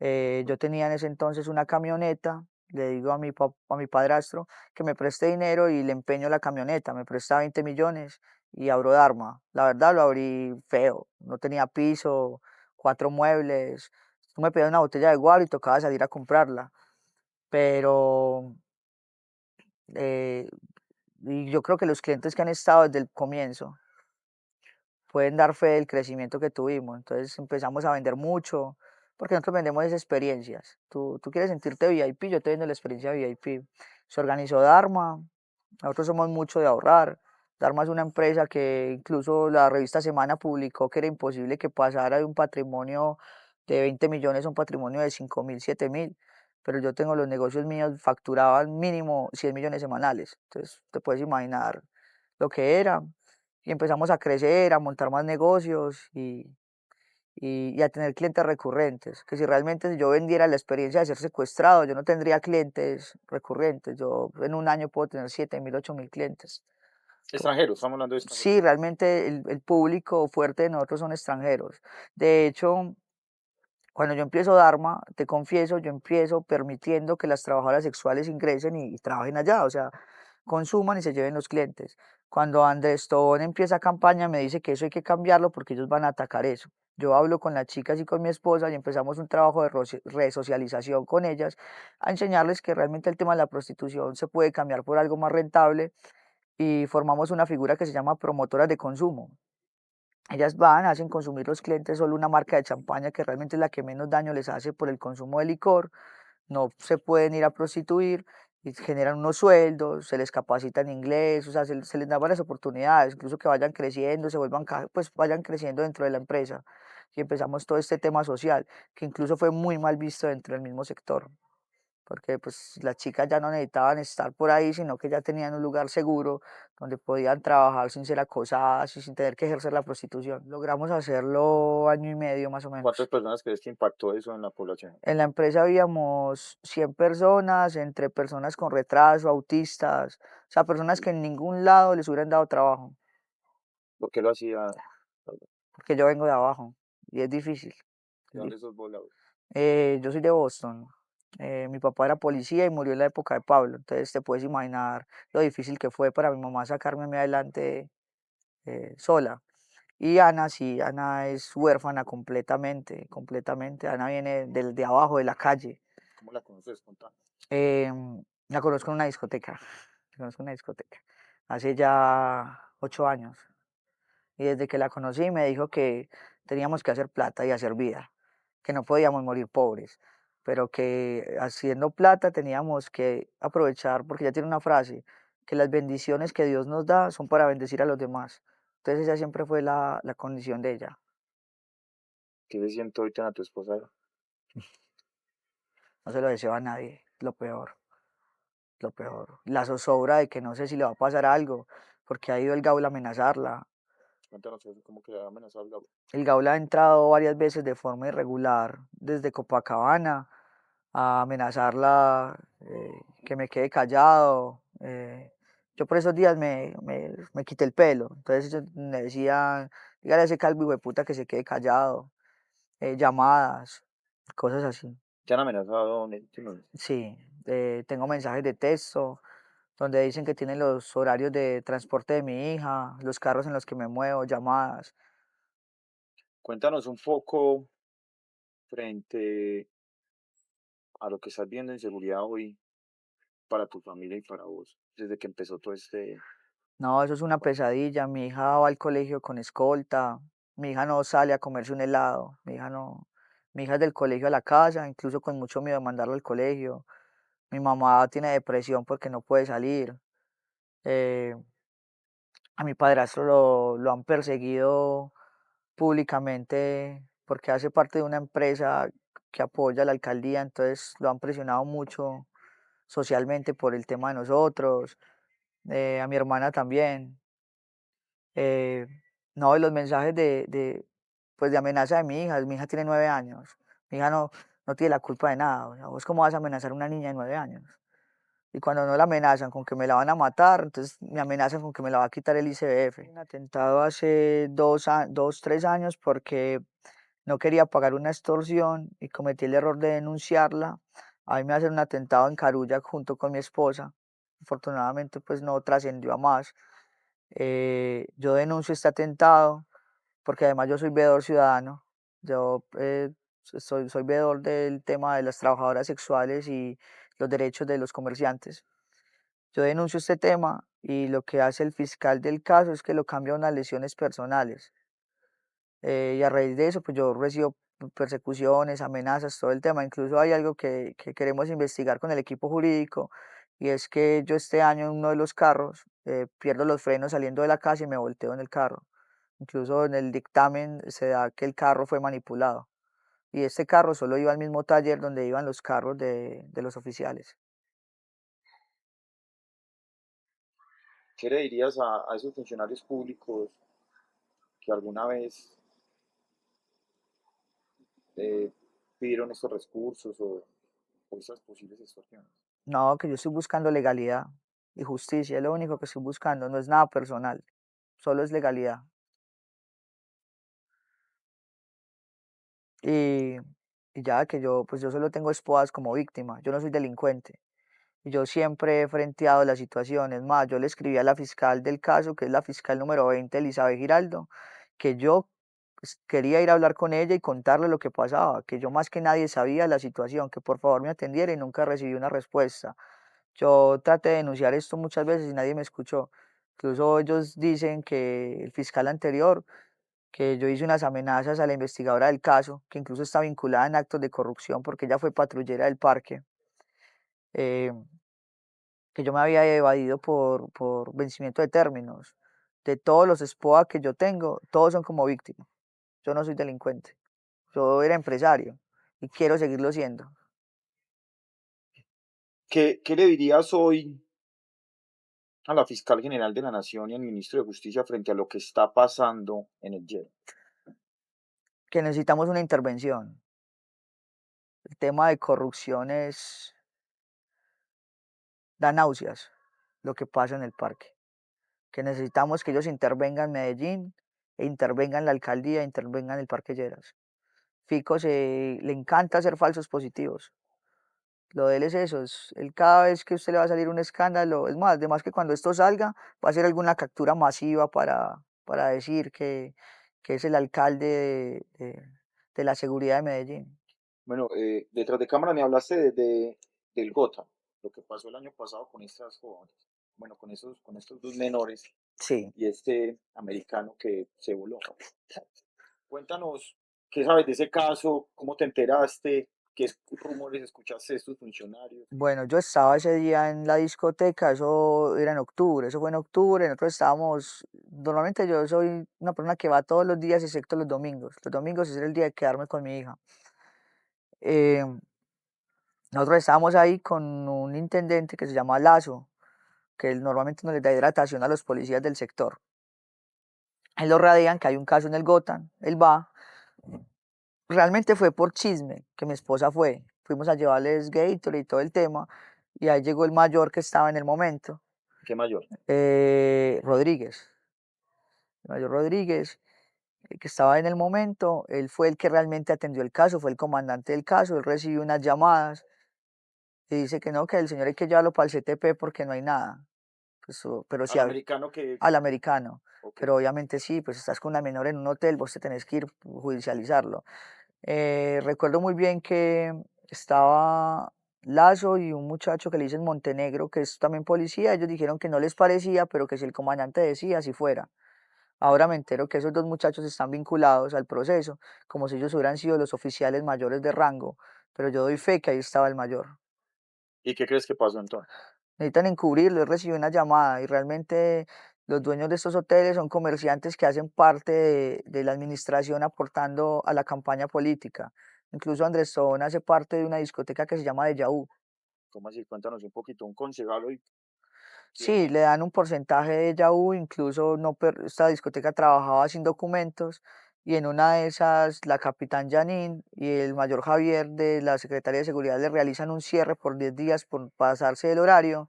Yo tenía en ese entonces una camioneta, le digo a mi padrastro que me preste dinero y le empeño la camioneta, me presta 20 millones y abro Dharma. La verdad lo abrí feo, no tenía piso, 4 muebles. Tú me pedías una botella de guaro y tocaba salir a comprarla. Pero eh, y yo creo que los clientes que han estado desde el comienzo pueden dar fe del crecimiento que tuvimos. Entonces empezamos a vender mucho, porque nosotros vendemos esas experiencias. Tú quieres sentirte VIP, yo te vendo la experiencia VIP. Se organizó Dharma, nosotros somos mucho de ahorrar. Dharma es una empresa que incluso la revista Semana publicó que era imposible que pasara de un patrimonio de 20 millones a un patrimonio de 5.000, 7.000. Pero yo tengo los negocios míos, facturaban mínimo 100 millones semanales. Entonces te puedes imaginar lo que era. Y empezamos a crecer, a montar más negocios y a tener clientes recurrentes. Que si realmente yo vendiera la experiencia de ser secuestrado, yo no tendría clientes recurrentes. Yo en un año puedo tener 7.000, 8.000 clientes. Extranjeros, estamos hablando de Sí, extranjeros. realmente el público fuerte de nosotros son extranjeros. De hecho, cuando yo empiezo Dharma, te confieso, yo empiezo permitiendo que las trabajadoras sexuales ingresen y trabajen allá, o sea, consuman y se lleven los clientes. Cuando Andrés Tobón empieza campaña, me dice que eso hay que cambiarlo porque ellos van a atacar eso. Yo hablo con las chicas y con mi esposa y empezamos un trabajo de resocialización con ellas, a enseñarles que realmente el tema de la prostitución se puede cambiar por algo más rentable y formamos una figura que se llama promotoras de consumo. Ellas van, hacen consumir los clientes solo una marca de champaña que realmente es la que menos daño les hace por el consumo de licor, no se pueden ir a prostituir y generan unos sueldos, se les capacita en inglés, o sea, se les da varias oportunidades, incluso que vayan creciendo, se vuelvan, pues vayan creciendo dentro de la empresa. Y empezamos todo este tema social, que incluso fue muy mal visto dentro del mismo sector porque pues las chicas ya no necesitaban estar por ahí, sino que ya tenían un lugar seguro donde podían trabajar sin ser acosadas y sin tener que ejercer la prostitución. Logramos hacerlo año y medio más o ¿Cuántas menos. personas crees que impactó eso en la población? En la empresa habíamos 100 personas, entre personas con retraso, autistas, o sea, personas que en ningún lado les hubieran dado trabajo, ¿Por qué lo hacía? porque yo vengo de abajo y es difícil. ¿De dónde sos vos, Laura? Yo soy de Boston. Mi papá era policía y murió en la época de Pablo. Entonces te puedes imaginar lo difícil que fue para mi mamá sacarme a mí adelante sola. Y Ana, sí, Ana es huérfana completamente, completamente. Ana viene de abajo, de la calle. ¿Cómo la conoces? Contame. La conozco en una discoteca. La conozco en una discoteca. Hace ya 8 años. Y desde que la conocí me dijo que teníamos que hacer plata y hacer vida, que no podíamos morir pobres, pero que haciendo plata teníamos que aprovechar, porque ella tiene una frase, que las bendiciones que Dios nos da son para bendecir a los demás. Entonces esa siempre fue la condición de ella. ¿Qué se siente ahorita a tu esposa? No se lo deseo a nadie, lo peor, lo peor. La zozobra de que no sé si le va a pasar algo, porque ha ido el Gaula a amenazarla. Cuéntanos eso, cómo que ha amenazado el Gabriel. El Gaula ha entrado varias veces de forma irregular desde Copacabana a amenazarla, que me quede callado. Yo por esos días me quité el pelo, entonces ellos me decían, dígale a ese calvo hijueputa que se quede callado, llamadas, cosas así. ¿Te han amenazado, Néstor? Sí, tengo mensajes de texto donde dicen que tienen los horarios de transporte de mi hija, los carros en los que me muevo, llamadas. Cuéntanos un poco frente a lo que estás viendo en seguridad hoy para tu familia y para vos, desde que empezó todo este... No, eso es una pesadilla. Mi hija va al colegio con escolta. Mi hija no sale a comerse un helado. Mi hija no. Mi hija es del colegio a la casa, incluso con mucho miedo de mandarla al colegio. Mi mamá tiene depresión porque no puede salir. Eh, a mi padrastro lo han perseguido públicamente porque hace parte de una empresa que apoya a la alcaldía, entonces lo han presionado mucho socialmente por el tema de nosotros. A mi hermana también. Eh, no, y los mensajes pues de amenaza de mi hija tiene 9 años, mi hija no tiene la culpa de nada, o sea, ¿vos cómo vas a amenazar a una niña de 9 años? Y cuando no la amenazan con que me la van a matar, entonces me amenazan con que me la va a quitar el ICBF. Un atentado hace 3 años porque no quería pagar una extorsión y cometí el error de denunciarla. A mí me hacen un atentado en Carulla junto con mi esposa. Afortunadamente pues no trascendió a más. Yo denuncio este atentado porque además yo soy veedor ciudadano. Yo soy veedor del tema de las trabajadoras sexuales y los derechos de los comerciantes. Yo denuncio este tema y lo que hace el fiscal del caso es que lo cambia a unas lesiones personales. Y a raíz de eso, pues yo recibo persecuciones, amenazas, todo el tema. Incluso hay algo que queremos investigar con el equipo jurídico y es que yo este año en uno de los carros pierdo los frenos saliendo de la casa y me volteo en el carro. Incluso en el dictamen se da que el carro fue manipulado. Y este carro solo iba al mismo taller donde iban los carros de los oficiales. ¿Qué le dirías a esos funcionarios públicos que alguna vez eh, pidieron estos recursos o esas posibles extorsiones? No, que yo estoy buscando legalidad y justicia, es lo único que estoy buscando, no es nada personal, solo es legalidad. Y, y ya que pues yo solo tengo esposas como víctima, yo no soy delincuente. Y yo siempre he frenteado las situaciones. Más, yo le escribí a la fiscal del caso, que es la fiscal número 20, Elizabeth Giraldo, que yo quería ir a hablar con ella y contarle lo que pasaba, que yo más que nadie sabía la situación, que por favor me atendiera y nunca recibí una respuesta. Yo traté de denunciar esto muchas veces y nadie me escuchó. Incluso ellos dicen que el fiscal anterior, que yo hice unas amenazas a la investigadora del caso, que incluso está vinculada en actos de corrupción porque ella fue patrullera del parque, eh, que yo me había evadido por vencimiento de términos. De todos los SPOA que yo tengo, todos son como víctimas. Yo no soy delincuente, yo era empresario y quiero seguirlo siendo. ¿Qué le dirías hoy a la fiscal general de la Nación y al ministro de Justicia frente a lo que está pasando en el YEI? Que necesitamos una intervención. El tema de corrupción da náuseas, lo que pasa en el parque. Que necesitamos que ellos intervengan en Medellín, e intervengan en la alcaldía, e intervengan en el Parque Lleras. Fico le encanta hacer falsos positivos. Lo de él es eso, él cada vez que a usted le va a salir un escándalo, es más, además que cuando esto salga, va a hacer alguna captura masiva para decir que es el alcalde de la seguridad de Medellín. Bueno, detrás de cámara me hablaste del Gota, lo que pasó el año pasado con estas jóvenes, bueno, con estos dos menores Sí. y este americano que se voló. Cuéntanos, ¿qué sabes de ese caso? ¿Cómo te enteraste? ¿Qué rumores escuchaste de estos funcionarios? Bueno, yo estaba ese día en la discoteca, eso era en octubre, eso fue en octubre, nosotros estábamos, normalmente yo soy una persona que va todos los días excepto los domingos es el día de quedarme con mi hija. Eh, Nosotros estábamos ahí con un intendente que se llama Lazo, que normalmente no les da hidratación a los policías del sector. Él lo radian que hay un caso en el Gotham, él va, realmente fue por chisme que mi esposa fue, fuimos a llevarles Gatorade y todo el tema, y ahí llegó el mayor que estaba en el momento, ¿Qué mayor? Rodríguez, el mayor Rodríguez, que estaba en el momento, él fue el que realmente atendió el caso, fue el comandante del caso, él recibió unas llamadas y dice que no, que el señor hay que llevarlo para el CTP porque no hay nada, pues, pero sí Al americano que... al americano, Ok. pero obviamente sí, pues estás con una menor en un hotel, vos te tenés que ir judicializarlo. Recuerdo muy bien que estaba Lazo y un muchacho que le dicen Montenegro, que es también policía, ellos dijeron que no les parecía, pero que si el comandante decía, así fuera. Ahora me entero que esos dos muchachos están vinculados al proceso, como si ellos hubieran sido los oficiales mayores de rango, pero yo doy fe que ahí estaba el mayor. ¿Y qué crees que pasó entonces? Necesitan encubrirlo, él recibió una llamada y realmente los dueños de estos hoteles son comerciantes que hacen parte de la administración aportando a la campaña política. Incluso Andrés Tobón hace parte de una discoteca que se llama Deja Vu. ¿Cómo así? Cuéntanos un poquito. Un concejal hoy Sí, tiene... le dan un porcentaje de Deja Vu, incluso no, esta discoteca trabajaba sin documentos y en una de esas la capitán Janine y el mayor Javier de la Secretaría de Seguridad le realizan un cierre por 10 días por pasarse del horario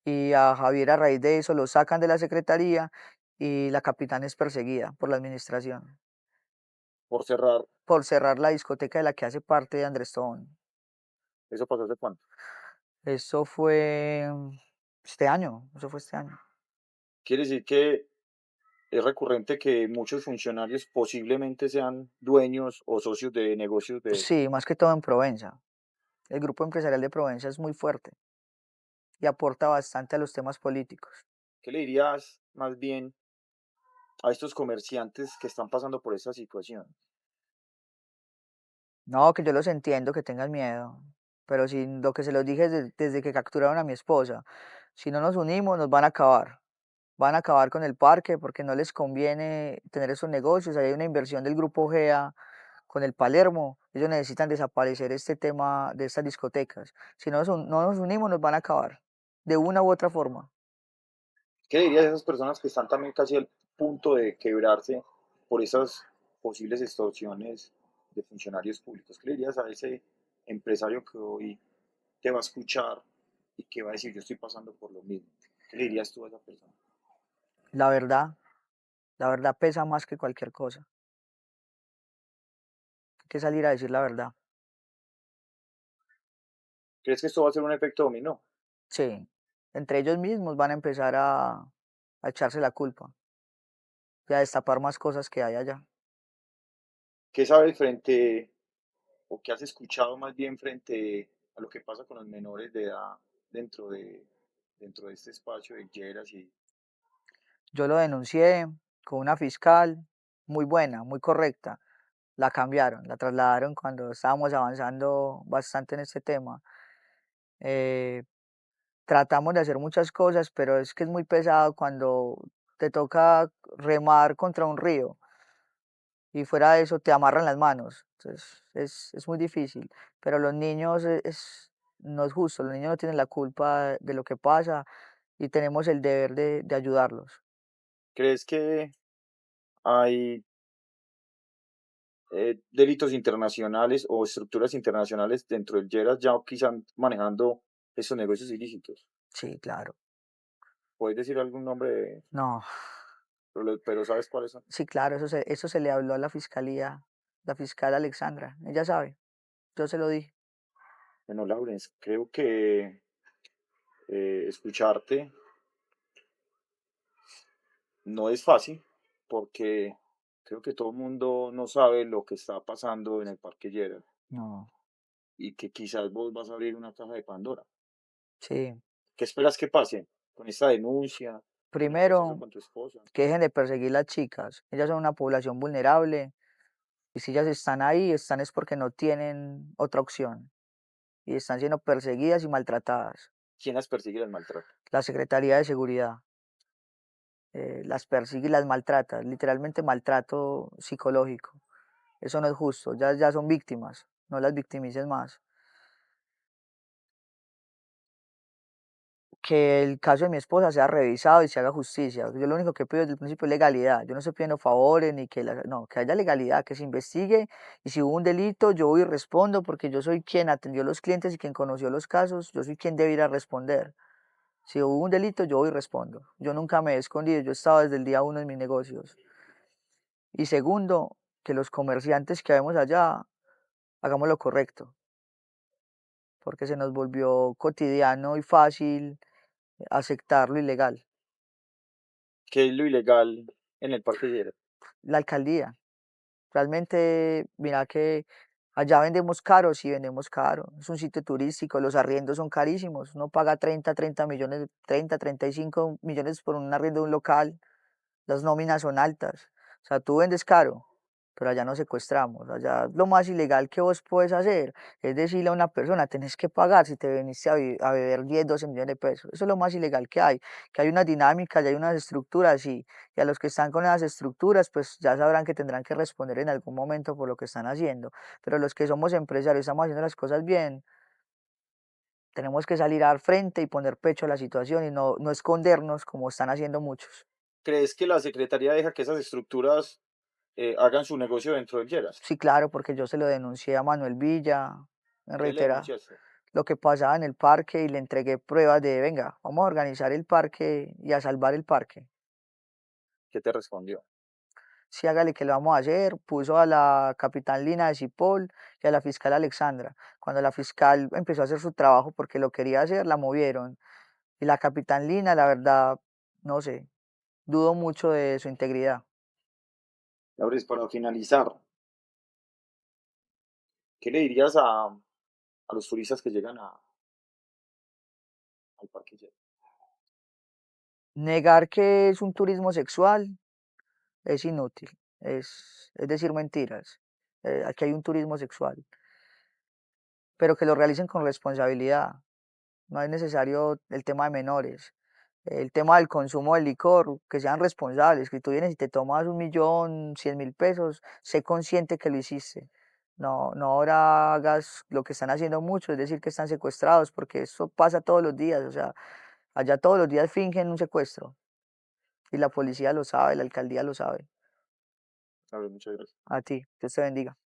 y a Javier a raíz de eso lo sacan de la secretaría y la capitana es perseguida por la administración por cerrar. por cerrar la discoteca de la que hace parte de Andrés Tobón. ¿Eso pasó hace cuánto? Eso fue este año, eso fue este año. Quiere decir que es recurrente que muchos funcionarios posiblemente sean dueños o socios de negocios de eso. Sí, más que todo en Provenza. El grupo empresarial de Provenza es muy fuerte y aporta bastante a los temas políticos. ¿Qué le dirías más bien a estos comerciantes que están pasando por esta situación? No, que yo los entiendo, que tengan miedo, pero si lo que se los dije desde que capturaron a mi esposa, si no nos unimos nos van a acabar con el parque porque no les conviene tener esos negocios, ahí hay una inversión del grupo GEA con el Palermo, ellos necesitan desaparecer este tema de estas discotecas, si no nos unimos nos van a acabar, de una u otra forma. ¿Qué le dirías a esas personas que están también casi al punto de quebrarse por esas posibles extorsiones de funcionarios públicos? ¿Qué le dirías a ese empresario que hoy te va a escuchar y que va a decir, yo estoy pasando por lo mismo? ¿Qué le dirías tú a esa persona? La verdad, la verdad pesa más que cualquier cosa, hay que salir a decir la verdad. ¿Crees que esto va a ser un efecto dominó? Sí, entre ellos mismos van a empezar a echarse la culpa y a destapar más cosas que hay allá. ¿Qué sabes frente, o qué has escuchado más bien frente a lo que pasa con los menores de edad dentro dentro de este espacio de Lleras y Yo lo denuncié con una fiscal muy buena, muy correcta. La cambiaron, la trasladaron cuando estábamos avanzando bastante en este tema. Eh, Tratamos de hacer muchas cosas, pero es que es muy pesado cuando te toca remar contra un río y fuera de eso te amarran las manos. Entonces es muy difícil, pero los niños no es justo, los niños no tienen la culpa de lo que pasa y tenemos el deber de ayudarlos. crees que hay delitos internacionales o estructuras internacionales dentro del Lleras ya quizá manejando esos negocios ilícitos? Sí, claro. ¿Puedes decir algún nombre, No, pero sabes cuáles son? sí, claro, eso se le habló a la fiscal Alexandra, ella sabe, yo se lo dije. Bueno, Laurens, creo que escucharte no es fácil porque creo que todo el mundo no sabe lo que está pasando en el Parque Lleras No, y que quizás vos vas a abrir una caja de Pandora. sí. ¿Qué esperas que pase con esta denuncia, con el proceso Primero, con tu esposa? que dejen de perseguir las chicas. Ellas son una población vulnerable y si ellas están ahí, están es porque no tienen otra opción y están siendo perseguidas y maltratadas. ¿Quién las persigue y las maltrata? La Secretaría de Seguridad las persigue y las maltrata, literalmente maltrato psicológico. Eso no es justo, ya son víctimas, no las victimices más. que el caso de mi esposa sea revisado y se haga justicia. Yo lo único que pido desde el principio es legalidad. Yo no estoy pidiendo favores ni que no, que haya legalidad, que se investigue y si hubo un delito, yo voy y respondo porque yo soy quien atendió a los clientes y quien conoció los casos, yo soy quien debe ir a responder. Si hubo un delito, yo voy y respondo. Yo nunca me he escondido, yo he estado desde el día uno en mis negocios. Y segundo, que los comerciantes que vemos allá hagamos lo correcto, porque se nos volvió cotidiano y fácil aceptar lo ilegal. ¿Qué es lo ilegal en el Parque Lleras? La alcaldía. Realmente, mira que allá vendemos caro, sí vendemos caro. Es un sitio turístico, los arriendos son carísimos. Uno paga 30 millones, 35 millones por un arriendo de un local. Las nóminas son altas. O sea, tú vendes caro, pero allá no secuestramos. Allá lo más ilegal que vos puedes hacer es decirle a una persona, tenés que pagar si te veniste a beber 10 12 millones de pesos. Eso es lo más ilegal que hay una dinámica, y hay unas estructuras y a los que están con esas estructuras, pues ya sabrán que tendrán que responder en algún momento por lo que están haciendo. Pero los que somos empresarios, estamos haciendo las cosas bien, tenemos que salir al frente y poner pecho a la situación y no escondernos como están haciendo muchos. ¿Crees que la secretaría deja que esas estructuras hagan su negocio dentro del Lleras? Sí, claro, porque yo se lo denuncié a Manuel Villa, en ¿Qué le reitera denunciaste? lo que pasaba en el parque y le entregué pruebas de, venga, vamos a organizar el parque y a salvar el parque. ¿Qué te respondió? Sí, hágale que lo vamos a hacer. Puso a la capitán Lina de Cipol y a la fiscal Alexandra. Cuando la fiscal empezó a hacer su trabajo porque lo quería hacer, la movieron. Y la capitán Lina, la verdad, no sé, dudo mucho de su integridad. Lauris, para finalizar, ¿qué le dirías a los turistas que llegan al Parque Lleras? Negar que es un turismo sexual es inútil, es decir mentiras. Aquí hay un turismo sexual, pero que lo realicen con responsabilidad. No es necesario el tema de menores. El tema del consumo del licor, que sean responsables, que tú vienes y te tomas 1.100.000 pesos, sé consciente que lo hiciste. No ahora hagas lo que están haciendo muchos, es decir, que están secuestrados, porque eso pasa todos los días, o sea, allá todos los días fingen un secuestro y la policía lo sabe, la alcaldía lo sabe. Lauris, muchas gracias. A ti, Dios te bendiga.